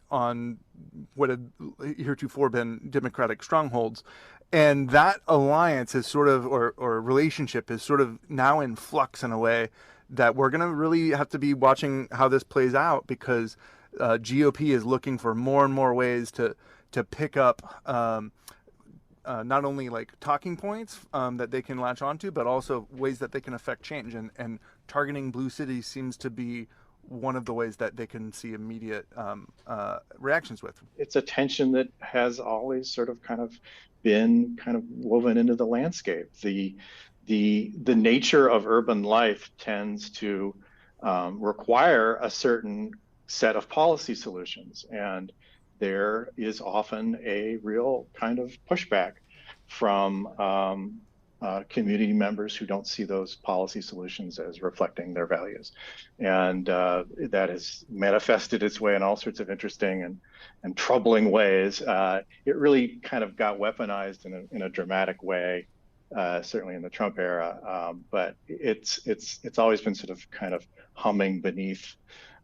what had heretofore been Democratic strongholds. And that alliance is sort of, or relationship is sort of now in flux in a way that we're going to really have to be watching how this plays out, because GOP is looking for more and more ways to pick up not only like talking points that they can latch onto, but also ways that they can affect change. And targeting blue cities seems to be one of the ways that they can see immediate reactions with. It's a tension that has always sort of kind of been kind of woven into the landscape. The nature of urban life tends to require a certain set of policy solutions, and there is often a real kind of pushback from community members who don't see those policy solutions as reflecting their values. And that has manifested its way in all sorts of interesting and troubling ways. It really kind of got weaponized in a dramatic way, certainly in the Trump era, but it's always been sort of kind of humming beneath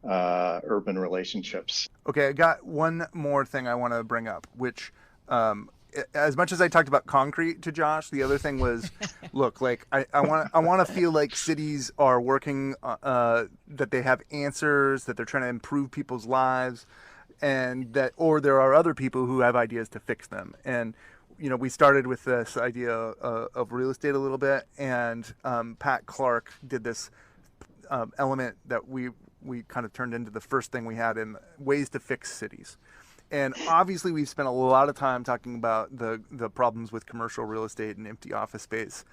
urban relationships. Okay, I got one more thing I want to bring up, which as much as I talked about concrete to Josh, the other thing was, look, like I want to feel like cities are working, that they have answers, that they're trying to improve people's lives, and that, or there are other people who have ideas to fix them. And you know, we started with this idea of real estate a little bit, and Pat Clark did this element that we kind of turned into the first thing we had in ways to fix cities. And obviously we've spent a lot of time talking about the problems with commercial real estate and empty office space.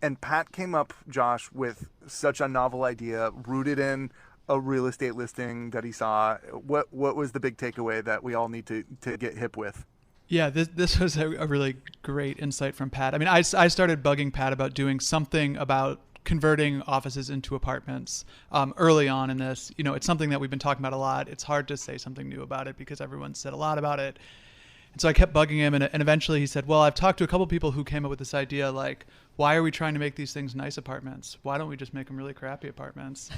And Pat came up, Josh, with such a novel idea rooted in a real estate listing that he saw. What was the big takeaway that we all need to get hip with? Yeah, this was a really great insight from Pat. I mean, I started bugging Pat about doing something about converting offices into apartments early on in this. You know, it's something that we've been talking about a lot. It's hard to say something new about it because everyone said a lot about it. And so I kept bugging him, and eventually he said, well, I've talked to a couple people who came up with this idea, like, why are we trying to make these things nice apartments? Why don't we just make them really crappy apartments?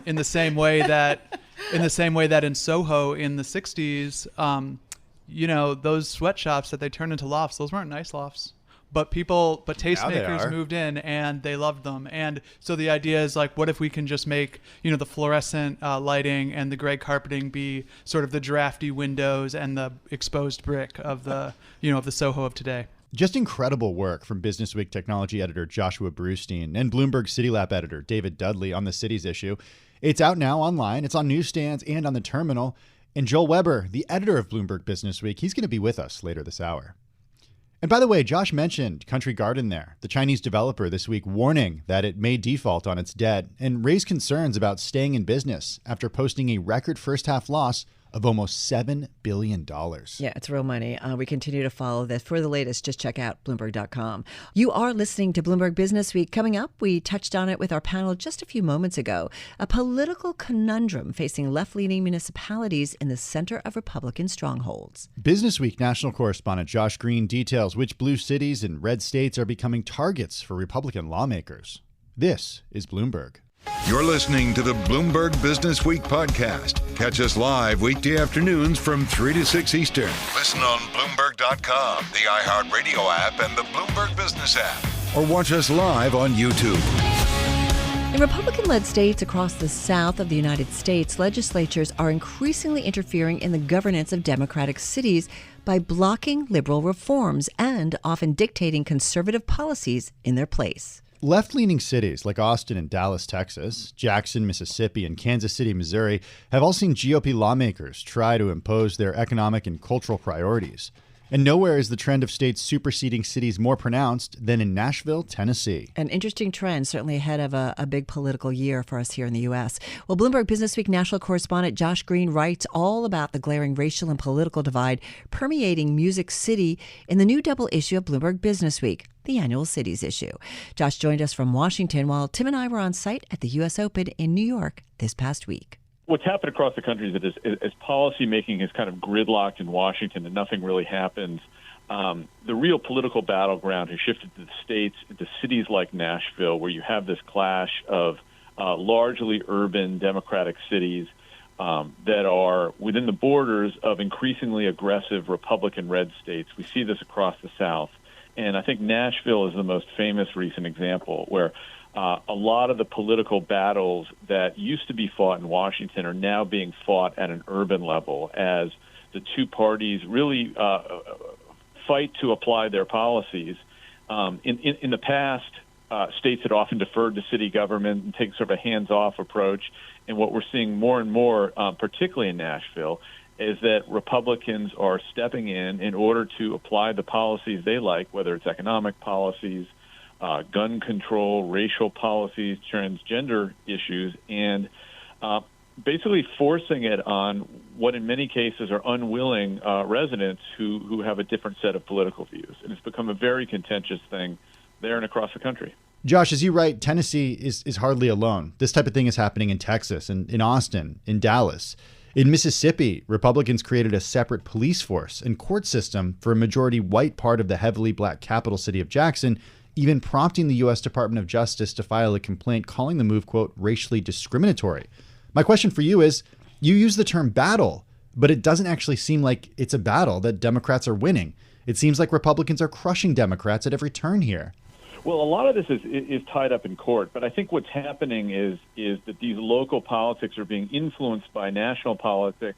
In the same way that in Soho in the 60s, those sweatshops that they turned into lofts, those weren't nice lofts. But tastemakers moved in and they loved them. And so the idea is like, what if we can just make, the fluorescent lighting and the gray carpeting be sort of the drafty windows and the exposed brick of the, of the Soho of today. Just incredible work from Businessweek technology editor Joshua Brustein and Bloomberg CityLab editor David Dudley on the cities issue. It's out now online. It's on newsstands and on the terminal. And Joel Weber, the editor of Bloomberg Businessweek, he's going to be with us later this hour. And by the way, Josh mentioned Country Garden there, the Chinese developer this week warning that it may default on its debt and raised concerns about staying in business after posting a record first half loss of almost $7 billion. Yeah, it's real money. We continue to follow this. For the latest, just check out Bloomberg.com. You are listening to Bloomberg Businessweek. Coming up, we touched on it with our panel just a few moments ago. A political conundrum facing left-leaning municipalities in the center of Republican strongholds. Businessweek national correspondent Josh Green details which blue cities and red states are becoming targets for Republican lawmakers. This is Bloomberg. You're listening to the Bloomberg Businessweek podcast. Catch us live weekday afternoons from 3 to 6 Eastern. Listen on Bloomberg.com, the iHeartRadio app, and the Bloomberg Business App. Or watch us live on YouTube. In Republican-led states across the South of the United States, legislatures are increasingly interfering in the governance of Democratic cities by blocking liberal reforms and often dictating conservative policies in their place. Left-leaning cities like Austin and Dallas, Texas, Jackson, Mississippi, and Kansas City, Missouri have all seen GOP lawmakers try to impose their economic and cultural priorities. And nowhere is the trend of states superseding cities more pronounced than in Nashville, Tennessee. An interesting trend, certainly ahead of a big political year for us here in the U.S. Well, Bloomberg Businessweek national correspondent Josh Green writes all about the glaring racial and political divide permeating Music City in the new double issue of Bloomberg Businessweek, the annual cities issue. Josh joined us from Washington while Tim and I were on site at the U.S. Open in New York this past week. What's happened across the country is that as policy making is kind of gridlocked in Washington and nothing really happens, the real political battleground has shifted to the states, into cities like Nashville, where you have this clash of largely urban Democratic cities that are within the borders of increasingly aggressive Republican red states. We see this across the South. And I think Nashville is the most famous recent example where a lot of the political battles that used to be fought in Washington are now being fought at an urban level as the two parties really fight to apply their policies. In the past, states had often deferred to city government and take sort of a hands-off approach. And what we're seeing more and more, particularly in Nashville, is that Republicans are stepping in order to apply the policies they like, whether it's economic policies, gun control, racial policies, transgender issues, and basically forcing it on what in many cases are unwilling residents who have a different set of political views. And it's become a very contentious thing there and across the country. Josh, as you write, Tennessee is hardly alone. This type of thing is happening in Texas, and in Austin, in Dallas. In Mississippi, Republicans created a separate police force and court system for a majority white part of the heavily black capital city of Jackson, even prompting the U.S. Department of Justice to file a complaint calling the move, quote, racially discriminatory. My question for you is, you use the term battle, but it doesn't actually seem like it's a battle that Democrats are winning. It seems like Republicans are crushing Democrats at every turn here. Well, a lot of this is tied up in court, but I think what's happening is that these local politics are being influenced by national politics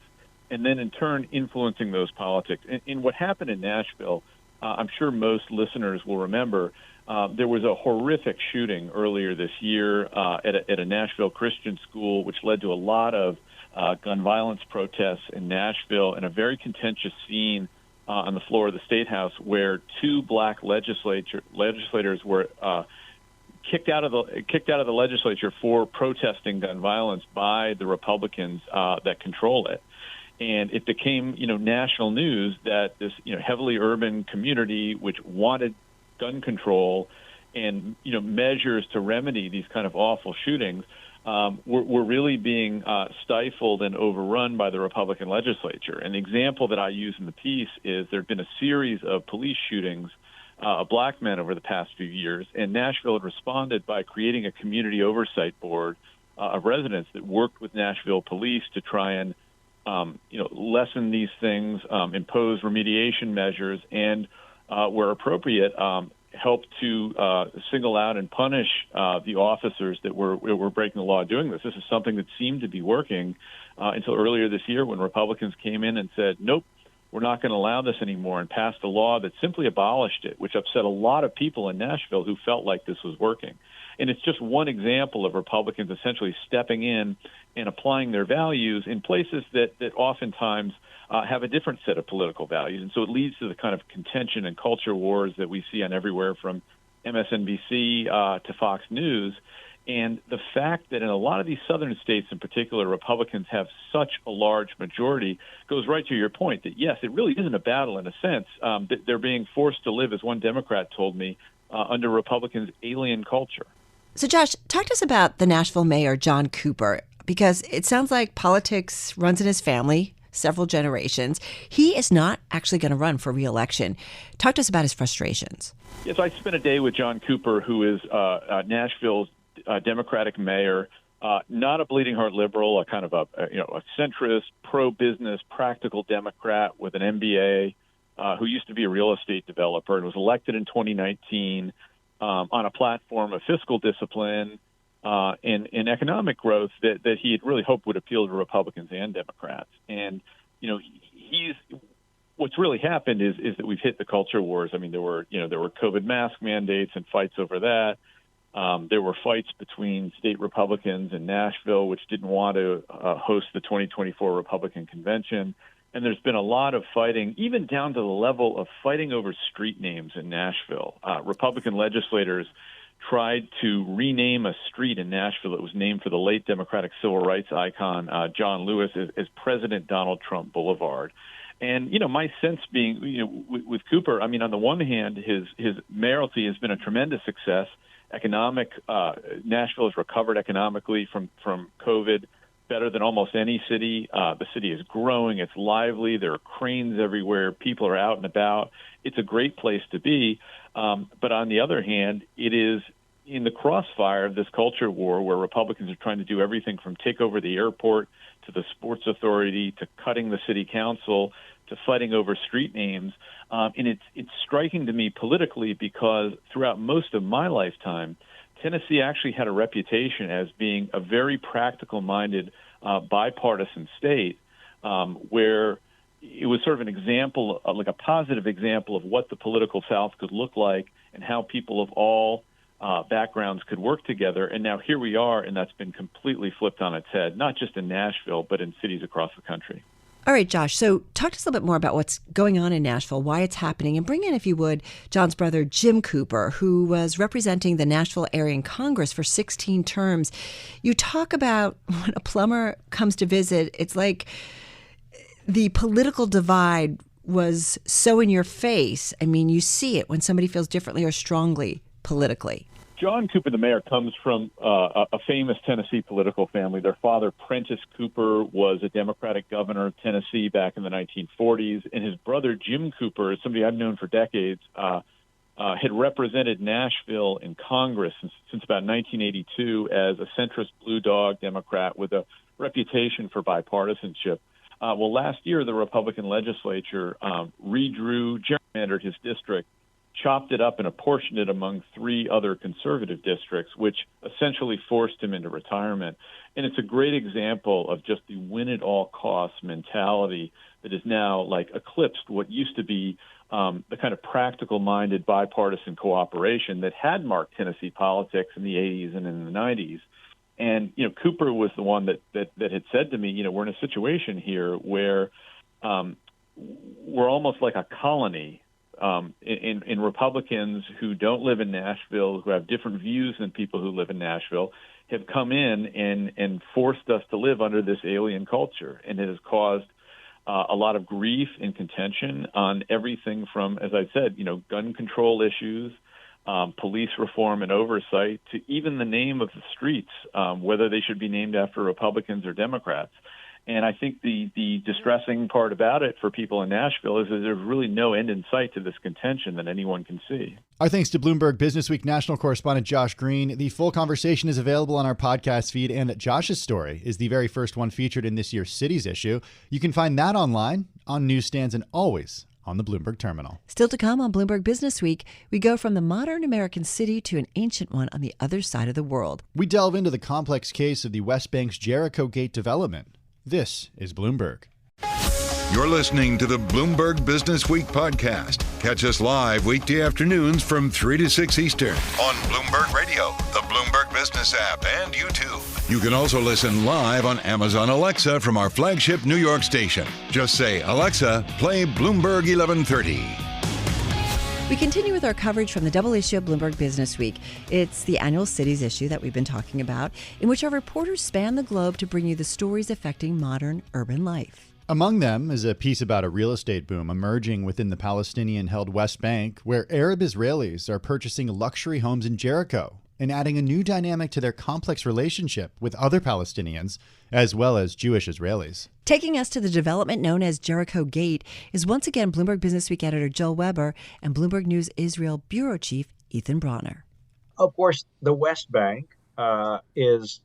and then in turn influencing those politics. And what happened in Nashville, I'm sure most listeners will remember, there was a horrific shooting earlier this year at a Nashville Christian school, which led to a lot of gun violence protests in Nashville and a very contentious scene on the floor of the State House where two black legislators were kicked out of the legislature for protesting gun violence by the Republicans that control it. And it became, national news that this, heavily urban community, which wanted gun control and, measures to remedy these kind of awful shootings, were really being stifled and overrun by the Republican legislature. And the example that I use in the piece is there have been a series of police shootings of black men over the past few years, and Nashville had responded by creating a community oversight board of residents that worked with Nashville police to try and lessen these things, impose remediation measures, and where appropriate, help to single out and punish the officers that were breaking the law doing this. This is something that seemed to be working until earlier this year when Republicans came in and said, nope, we're not going to allow this anymore, and passed a law that simply abolished it, which upset a lot of people in Nashville who felt like this was working. And it's just one example of Republicans essentially stepping in and applying their values in places that oftentimes have a different set of political values. And so it leads to the kind of contention and culture wars that we see on everywhere from MSNBC to Fox News. And the fact that in a lot of these southern states in particular, Republicans have such a large majority goes right to your point that, yes, it really isn't a battle in a sense. That they're being forced to live, as one Democrat told me, under Republicans' alien culture. So, Josh, talk to us about the Nashville mayor, John Cooper, because it sounds like politics runs in his family, several generations. He is not actually going to run for re-election. Talk to us about his frustrations. Yes, I spent a day with John Cooper, who is Nashville's Democratic mayor, not a bleeding heart liberal, a kind of a centrist, pro-business, practical Democrat with an MBA, who used to be a real estate developer and was elected in 2019 on a platform of fiscal discipline and economic growth that he had really hoped would appeal to Republicans and Democrats. And what's really happened is that we've hit the culture wars. I mean, there were COVID mask mandates and fights over that. There were fights between state Republicans in Nashville, which didn't want to host the 2024 Republican convention. And there's been a lot of fighting, even down to the level of fighting over street names in Nashville. Republican legislators tried to rename a street in Nashville that was named for the late Democratic civil rights icon John Lewis as President Donald Trump Boulevard. And, my sense being, with Cooper, I mean, on the one hand, his mayoralty has been a tremendous success. Nashville has recovered economically from COVID better than almost any city. The city is growing. It's lively. There are cranes everywhere. People are out and about. It's a great place to be. But on the other hand, it is in the crossfire of this culture war where Republicans are trying to do everything from take over the airport to the sports authority to cutting the city council to fighting over street names. And it's striking to me politically because throughout most of my lifetime, Tennessee actually had a reputation as being a very practical-minded, bipartisan state where it was sort of an example, like a positive example of what the political South could look like and how people of all backgrounds could work together. And now here we are, and that's been completely flipped on its head, not just in Nashville, but in cities across the country. All right, Josh, so talk to us a little bit more about what's going on in Nashville, why it's happening, and bring in, if you would, John's brother, Jim Cooper, who was representing the Nashville area in Congress for 16 terms. You talk about when a plumber comes to visit, it's like the political divide was so in your face. I mean, you see it when somebody feels differently or strongly politically. John Cooper, the mayor, comes from a famous Tennessee political family. Their father, Prentice Cooper, was a Democratic governor of Tennessee back in the 1940s. And his brother, Jim Cooper, somebody I've known for decades, had represented Nashville in Congress since about 1982 as a centrist blue dog Democrat with a reputation for bipartisanship. Well, last year, the Republican legislature gerrymandered his district, chopped it up and apportioned it among 3 other conservative districts, which essentially forced him into retirement. And it's a great example of just the win-at-all-costs mentality that is now like eclipsed what used to be the kind of practical-minded bipartisan cooperation that had marked Tennessee politics in the 80s and in the 90s. And, Cooper was the one that had said to me, we're in a situation here where we're almost like a colony in Republicans who don't live in Nashville, who have different views than people who live in Nashville, have come in and forced us to live under this alien culture. And it has caused a lot of grief and contention on everything from, as I said, gun control issues, police reform and oversight, to even the name of the streets, whether they should be named after Republicans or Democrats. And I think the distressing part about it for people in Nashville is that there's really no end in sight to this contention that anyone can see. Our thanks to Bloomberg Businessweek national correspondent Josh Green. The full conversation is available on our podcast feed, and Josh's story is the very first one featured in this year's Cities issue. You can find that online, on newsstands, and always on the Bloomberg terminal. Still to come on Bloomberg Businessweek, we go from the modern American city to an ancient one on the other side of the world. We delve into the complex case of the West Bank's Jericho Gate development. This is Bloomberg. You're listening to the Bloomberg Business Week podcast. Catch us live weekday afternoons from 3 to 6 Eastern on Bloomberg Radio, the Bloomberg Business App, and YouTube. You can also listen live on Amazon Alexa from our flagship New York station. Just say, Alexa, play Bloomberg 1130. We continue with our coverage from the double issue of Bloomberg Businessweek. It's the annual Cities issue that we've been talking about, in which our reporters span the globe to bring you the stories affecting modern urban life. Among them is a piece about a real estate boom emerging within the Palestinian-held West Bank, where Arab Israelis are purchasing luxury homes in Jericho and adding a new dynamic to their complex relationship with other Palestinians, as well as Jewish Israelis. Taking us to the development known as Jericho Gate is once again Bloomberg Businessweek editor Joel Weber and Bloomberg News Israel bureau chief Ethan Bronner. Of course, the West Bank is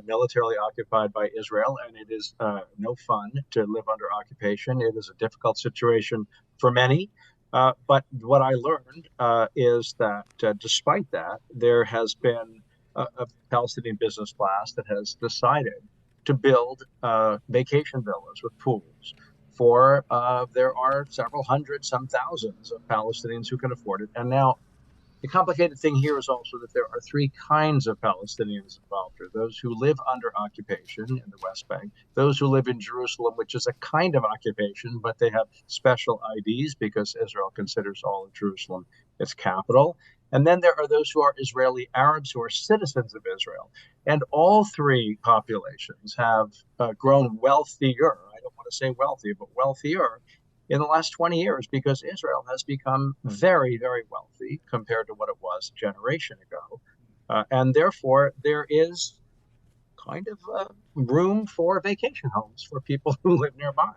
militarily occupied by Israel, and it is no fun to live under occupation. It is a difficult situation for many. But what I learned is that despite that, there has been a Palestinian business class that has decided to build vacation villas with pools for there are several hundred, some thousands of Palestinians who can afford it. And now the complicated thing here is also that there are three kinds of Palestinians involved here. Those who live under occupation in the West Bank, those who live in Jerusalem, which is a kind of occupation, but they have special IDs because Israel considers all of Jerusalem its capital. And then there are those who are Israeli Arabs who are citizens of Israel. And all three populations have grown wealthier. I don't want to say wealthy, but wealthier in the last 20 years because Israel has become very, very wealthy compared to what it was a generation ago. And therefore, there is kind of room for vacation homes for people who live nearby.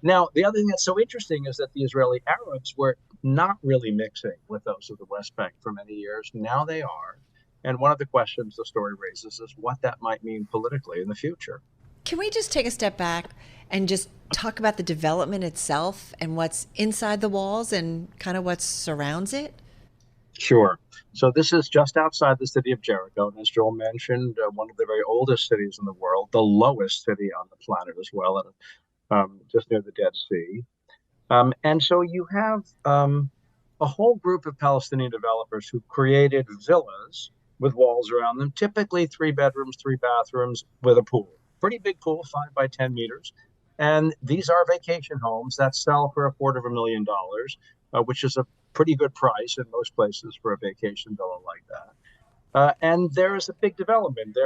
Now, the other thing that's so interesting is that the Israeli Arabs were not really mixing with those of the West Bank for many years. Now they are. And one of the questions the story raises is what that might mean politically in the future. Can we just take a step back and just talk about the development itself and what's inside the walls and kind of what surrounds it? Sure. So this is just outside the city of Jericho. And as Joel mentioned, one of the very oldest cities in the world, the lowest city on the planet as well, just near the Dead Sea. And so you have a whole group of Palestinian developers who created villas with walls around them, typically 3 bedrooms, 3 bathrooms with a pool. Pretty big pool, 5 by 10 meters. And these are vacation homes that sell for $250,000, which is a pretty good price in most places for a vacation villa like that. And there is a big development.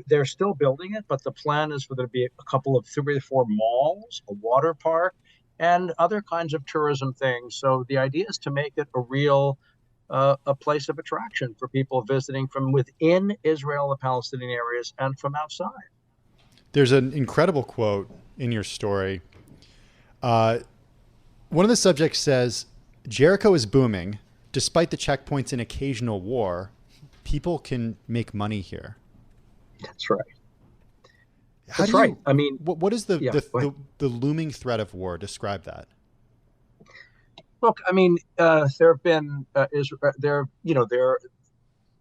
They're still building it, but the plan is for there to be a couple of 3 or 4 malls, a water park, and other kinds of tourism things. So the idea is to make it a real a place of attraction for people visiting from within Israel, the Palestinian areas, and from outside. There's an incredible quote in your story. One of the subjects says, Jericho is booming. Despite the checkpoints and occasional war, people can make money here. That's right. That's right. I mean, what is the looming threat of war? Describe that. Look, I mean, there have been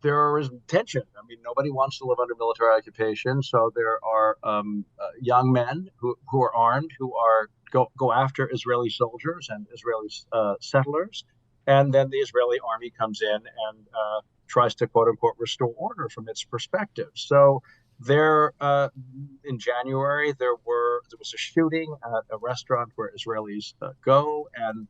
there is tension. I mean, nobody wants to live under military occupation, so there are young men who are armed who are go after Israeli soldiers and Israeli settlers, and then the Israeli army comes in and tries to quote unquote restore order from its perspective. So there, in January, there was a shooting at a restaurant where Israelis go, and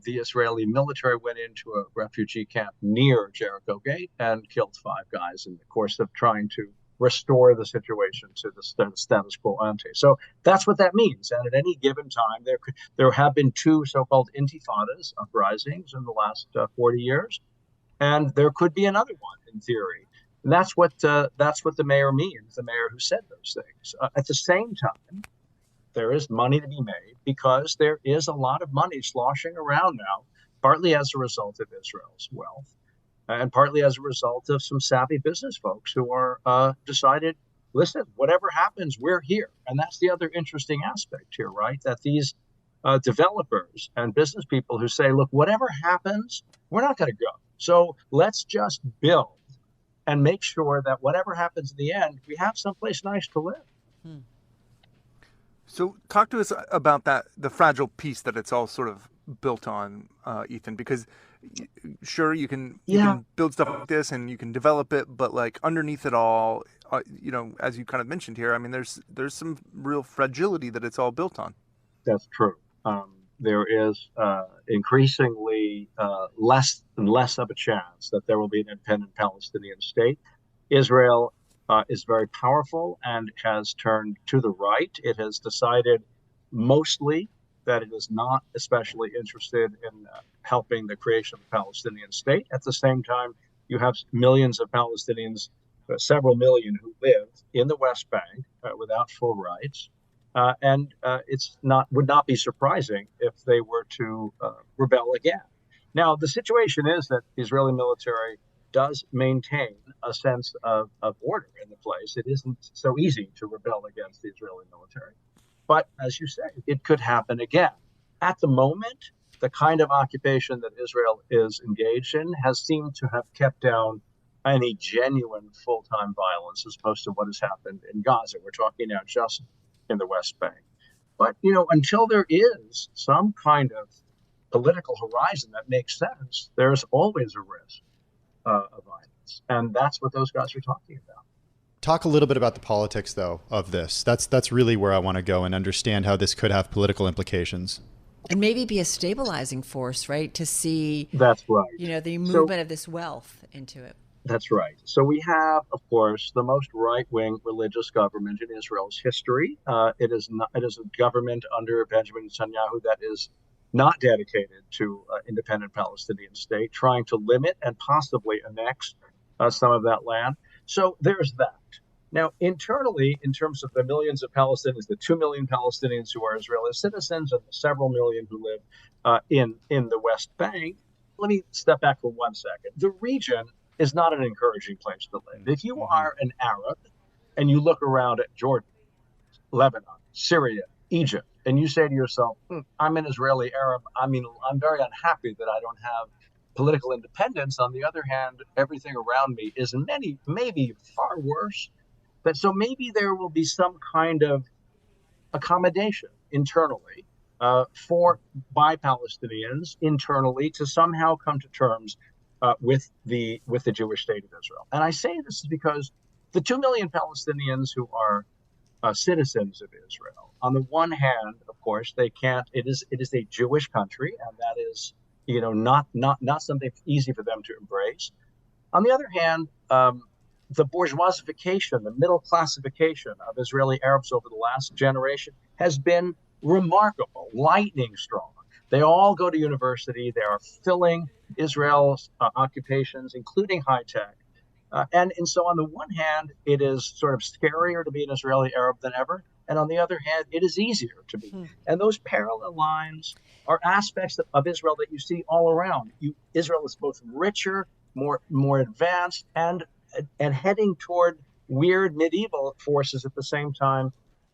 the Israeli military went into a refugee camp near Jericho Gate and killed 5 guys in the course of trying to restore the situation to the status quo ante. So that's what that means. And at any given time, there have been 2 so-called intifadas, uprisings, in the last 40 years. And there could be another one, in theory. And that's what the mayor means, the mayor who said those things. At the same time, there is money to be made because there is a lot of money sloshing around now, partly as a result of Israel's wealth and partly as a result of some savvy business folks who are decided, listen, whatever happens, we're here. And that's the other interesting aspect here, right? That these developers and business people who say, look, whatever happens, we're not going to go. So let's just build and make sure that whatever happens in the end, we have someplace nice to live. So talk to us about that, the fragile piece that it's all sort of built on, Ethan, because sure, you can build stuff like this and you can develop it, but like underneath it all, as you kind of mentioned here, I mean, there's some real fragility that it's all built on. That's true. There is increasingly less and less of a chance that there will be an independent Palestinian state. Israel is very powerful and has turned to the right. It has decided mostly that it is not especially interested in helping the creation of a Palestinian state. At the same time, you have millions of Palestinians, several million, who live in the West Bank without full rights. And would not be surprising if they were to rebel again. Now, the situation is that the Israeli military does maintain a sense of order in the place. It isn't so easy to rebel against the Israeli military. But as you say, it could happen again. At the moment, the kind of occupation that Israel is engaged in has seemed to have kept down any genuine full-time violence as opposed to what has happened in Gaza. We're talking now just in the West Bank. But, until there is some kind of political horizon that makes sense, there's always a risk of violence. And that's what those guys are talking about. Talk a little bit about the politics, though, of this. That's really where I want to go and understand how this could have political implications. And maybe be a stabilizing force, right? To see, that's right, the movement of this wealth into it. That's right. So we have, of course, the most right-wing religious government in Israel's history. It is a government under Benjamin Netanyahu that is not dedicated to an independent Palestinian state, trying to limit and possibly annex some of that land. So there's that. Now, internally, in terms of the millions of Palestinians, the 2 million Palestinians who are Israeli citizens and the several million who live in the West Bank, let me step back for 1 second. The region is not an encouraging place to live. If you are an Arab and you look around at Jordan, Lebanon, Syria, Egypt, and you say to yourself, I'm an Israeli Arab. I mean, I'm very unhappy that I don't have political independence. On the other hand, everything around me is maybe far worse. So maybe there will be some kind of accommodation internally by Palestinians internally to somehow come to terms with the Jewish state of Israel. And I say this is because the 2 million Palestinians who are citizens of Israel, on the one hand, of course, they can't. It is a Jewish country, and that is not something easy for them to embrace. On the other hand, the bourgeoisification, the middle classification of Israeli Arabs over the last generation has been remarkable, lightning strong. They all go to university. They are filling Israel's occupations, including high tech. And so on the one hand, it is sort of scarier to be an Israeli Arab than ever. And on the other hand, it is easier to be. And those parallel lines are aspects of Israel that you see all around. Israel is both richer, more advanced, and heading toward weird medieval forces at the same time,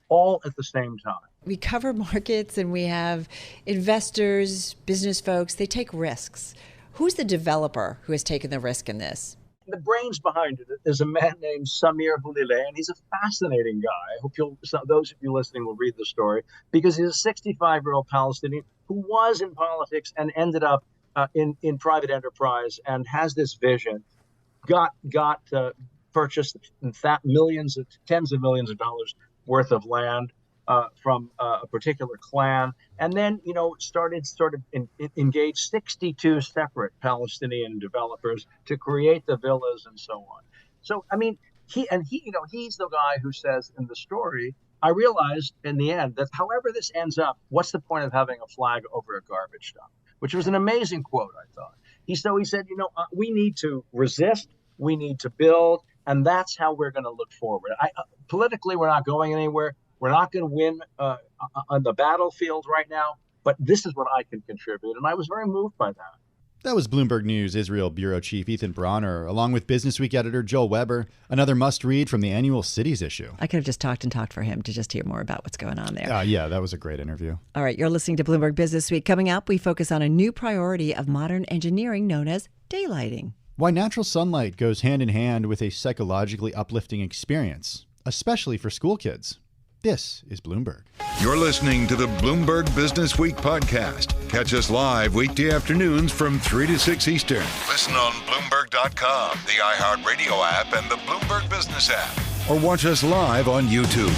all at the same time. We cover markets and we have investors, business folks, they take risks. Who's the developer who has taken the risk in this? The brains behind it is a man named Samir Hulileh, and he's a fascinating guy. I hope those of you listening will read the story, because he's a 65-year-old Palestinian who was in politics and ended up in private enterprise and has this vision, purchased tens of millions of dollars worth of land from a particular clan, and then started engage 62 separate Palestinian developers to create the villas and so on. So I mean, he's the guy who says in the story, I realized in the end that however this ends up, what's the point of having a flag over a garbage dump? Which was an amazing quote, I thought. He said, we need to resist, we need to build, And that's how we're going to look forward. Politically, we're not going anywhere. We're not going to win on the battlefield right now, but this is what I can contribute. And I was very moved by that. That was Bloomberg News Israel Bureau Chief Ethan Bronner, along with Businessweek editor Joel Weber. Another must-read from the annual Cities issue. I could have just talked for him to just hear more about what's going on there. Yeah, that was a great interview. All right, you're listening to Bloomberg Businessweek. Coming up, we focus on a new priority of modern engineering known as daylighting. Why natural sunlight goes hand in hand with a psychologically uplifting experience, especially for school kids. This is Bloomberg. You're listening to the Bloomberg Businessweek podcast. Catch us live weekday afternoons from 3 to 6 Eastern. Listen on Bloomberg.com, the iHeartRadio app, and the Bloomberg Business App. Or watch us live on YouTube.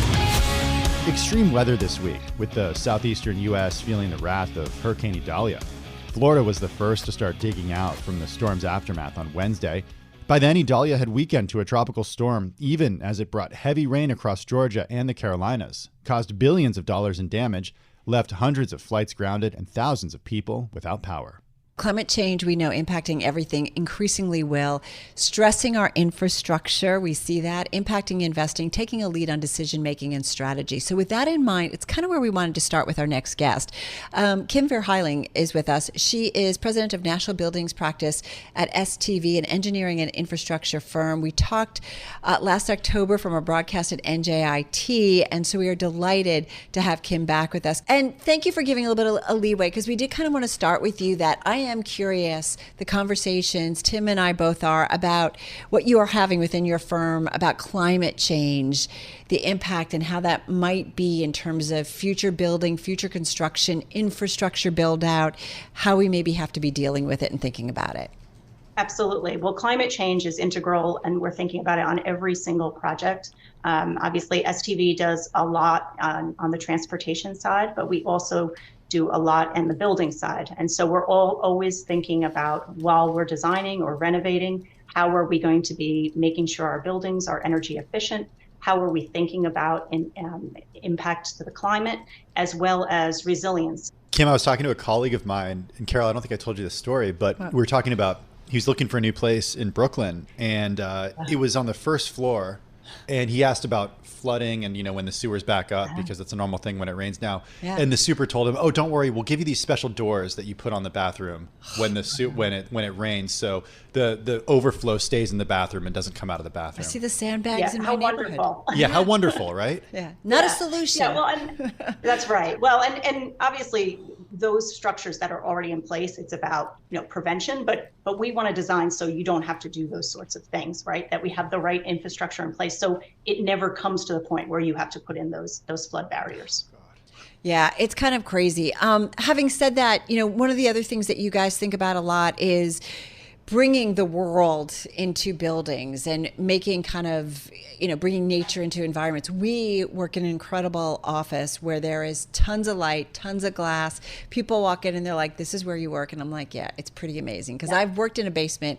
Extreme weather this week, with the southeastern U.S. feeling the wrath of Hurricane Idalia. Florida was the first to start digging out from the storm's aftermath on Wednesday. By then, Idalia had weakened to a tropical storm, even as it brought heavy rain across Georgia and the Carolinas, caused billions of dollars in damage, left hundreds of flights grounded, and thousands of people without power. Climate change, we know, impacting everything increasingly will, stressing our infrastructure. We see that impacting investing, taking a lead on decision-making and strategy. So with that in mind, it's kind of where we wanted to start with our next guest. Kim Verheiling is with us. She is president of National Buildings Practice at STV, an engineering and infrastructure firm. We talked last October from a broadcast at NJIT, and so we are delighted to have Kim back with us. And thank you for giving a little bit of a leeway, because we did kind of want to start with you that I am curious, the conversations Tim and I both are about what you are having within your firm about climate change, the impact and how that might be in terms of future building, future construction, infrastructure build out, how we maybe have to be dealing with it and thinking about it. Absolutely. Well, climate change is integral, and we're thinking about it on every single project. Obviously, STV does a lot on the transportation side, but we also do a lot in the building side. And so we're all always thinking about, while we're designing or renovating, how are we going to be making sure our buildings are energy efficient? How are we thinking about impact to the climate, as well as resilience? Kim, I was talking to a colleague of mine, and Carol, I don't think I told you this story, but we were talking about, he was looking for a new place in Brooklyn, and it was on the first floor. And he asked about flooding and, when the sewers back up, because it's a normal thing when it rains now. Yeah. And the super told him, "Oh, don't worry, we'll give you these special doors that you put on the bathroom when it rains, so the overflow stays in the bathroom and doesn't come out of the bathroom." I see the sandbags in my neighborhood. Wonderful. Yeah, how wonderful, right? Yeah, not a solution. Yeah, well, and that's right. Well, and obviously those structures that are already in place, it's about prevention, but we want to design so you don't have to do those sorts of things, right? That we have the right infrastructure in place, so it never comes to the point where you have to put in those flood barriers. Yeah, it's kind of crazy. Having said that, one of the other things that you guys think about a lot is bringing the world into buildings and making bringing nature into environments. We work in an incredible office where there is tons of light, tons of glass. People walk in and they're like, "This is where you work." And I'm like, yeah, it's pretty amazing. Because I've worked in a basement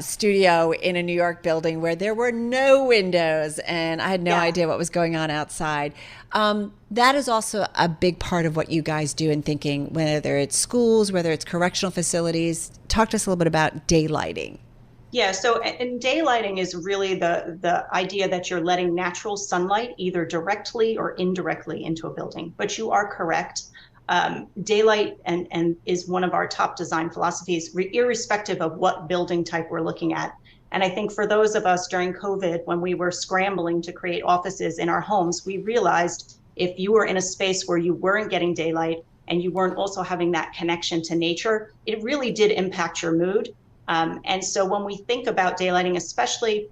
studio in a New York building where there were no windows and I had no idea what was going on outside. That is also a big part of what you guys do in thinking, whether it's schools, whether it's correctional facilities. Talk to us a little bit about daylighting. Yeah, so and daylighting is really the idea that you're letting natural sunlight either directly or indirectly into a building. But you are correct. Daylight and is one of our top design philosophies, irrespective of what building type we're looking at. And I think for those of us during COVID, when we were scrambling to create offices in our homes, we realized if you were in a space where you weren't getting daylight and you weren't also having that connection to nature, it really did impact your mood. And so when we think about daylighting, especially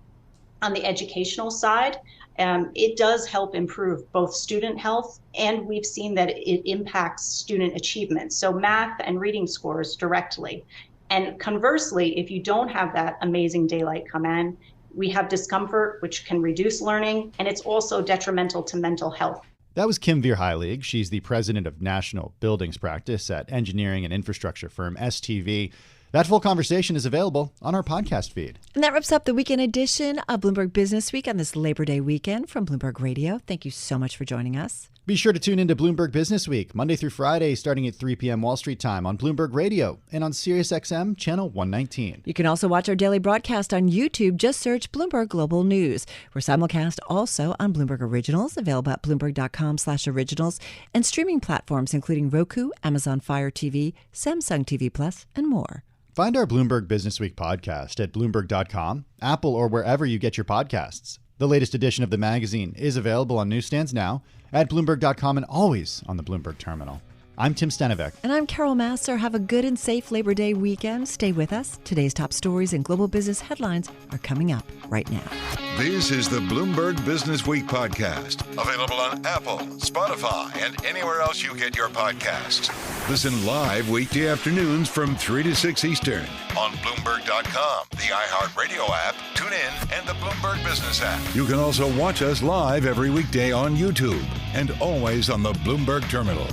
on the educational side, it does help improve both student health, and we've seen that it impacts student achievement. So math and reading scores directly. And conversely, if you don't have that amazing daylight come in, we have discomfort, which can reduce learning, and it's also detrimental to mental health. That was Kim Verheiling. She's the president of National Buildings Practice at engineering and infrastructure firm STV. That full conversation is available on our podcast feed. And that wraps up the weekend edition of Bloomberg Business Week on this Labor Day weekend from Bloomberg Radio. Thank you so much for joining us. Be sure to tune into Bloomberg Business Week, Monday through Friday, starting at 3 p.m. Wall Street time on Bloomberg Radio and on Sirius XM Channel 119. You can also watch our daily broadcast on YouTube. Just search Bloomberg Global News. We're simulcast also on Bloomberg Originals, available at Bloomberg.com/originals, and streaming platforms including Roku, Amazon Fire TV, Samsung TV Plus, and more. Find our Bloomberg Business Week podcast at Bloomberg.com, Apple, or wherever you get your podcasts. The latest edition of the magazine is available on newsstands now, at Bloomberg.com, and always on the Bloomberg terminal. I'm Tim Stenovec. And I'm Carol Massar. Have a good and safe Labor Day weekend. Stay with us. Today's top stories and global business headlines are coming up right now. This is the Bloomberg Business Week podcast, available on Apple, Spotify, and anywhere else you get your podcasts. Listen live weekday afternoons from 3 to 6 Eastern on Bloomberg.com, the iHeartRadio app, TuneIn, and the Bloomberg Business App. You can also watch us live every weekday on YouTube and always on the Bloomberg terminal.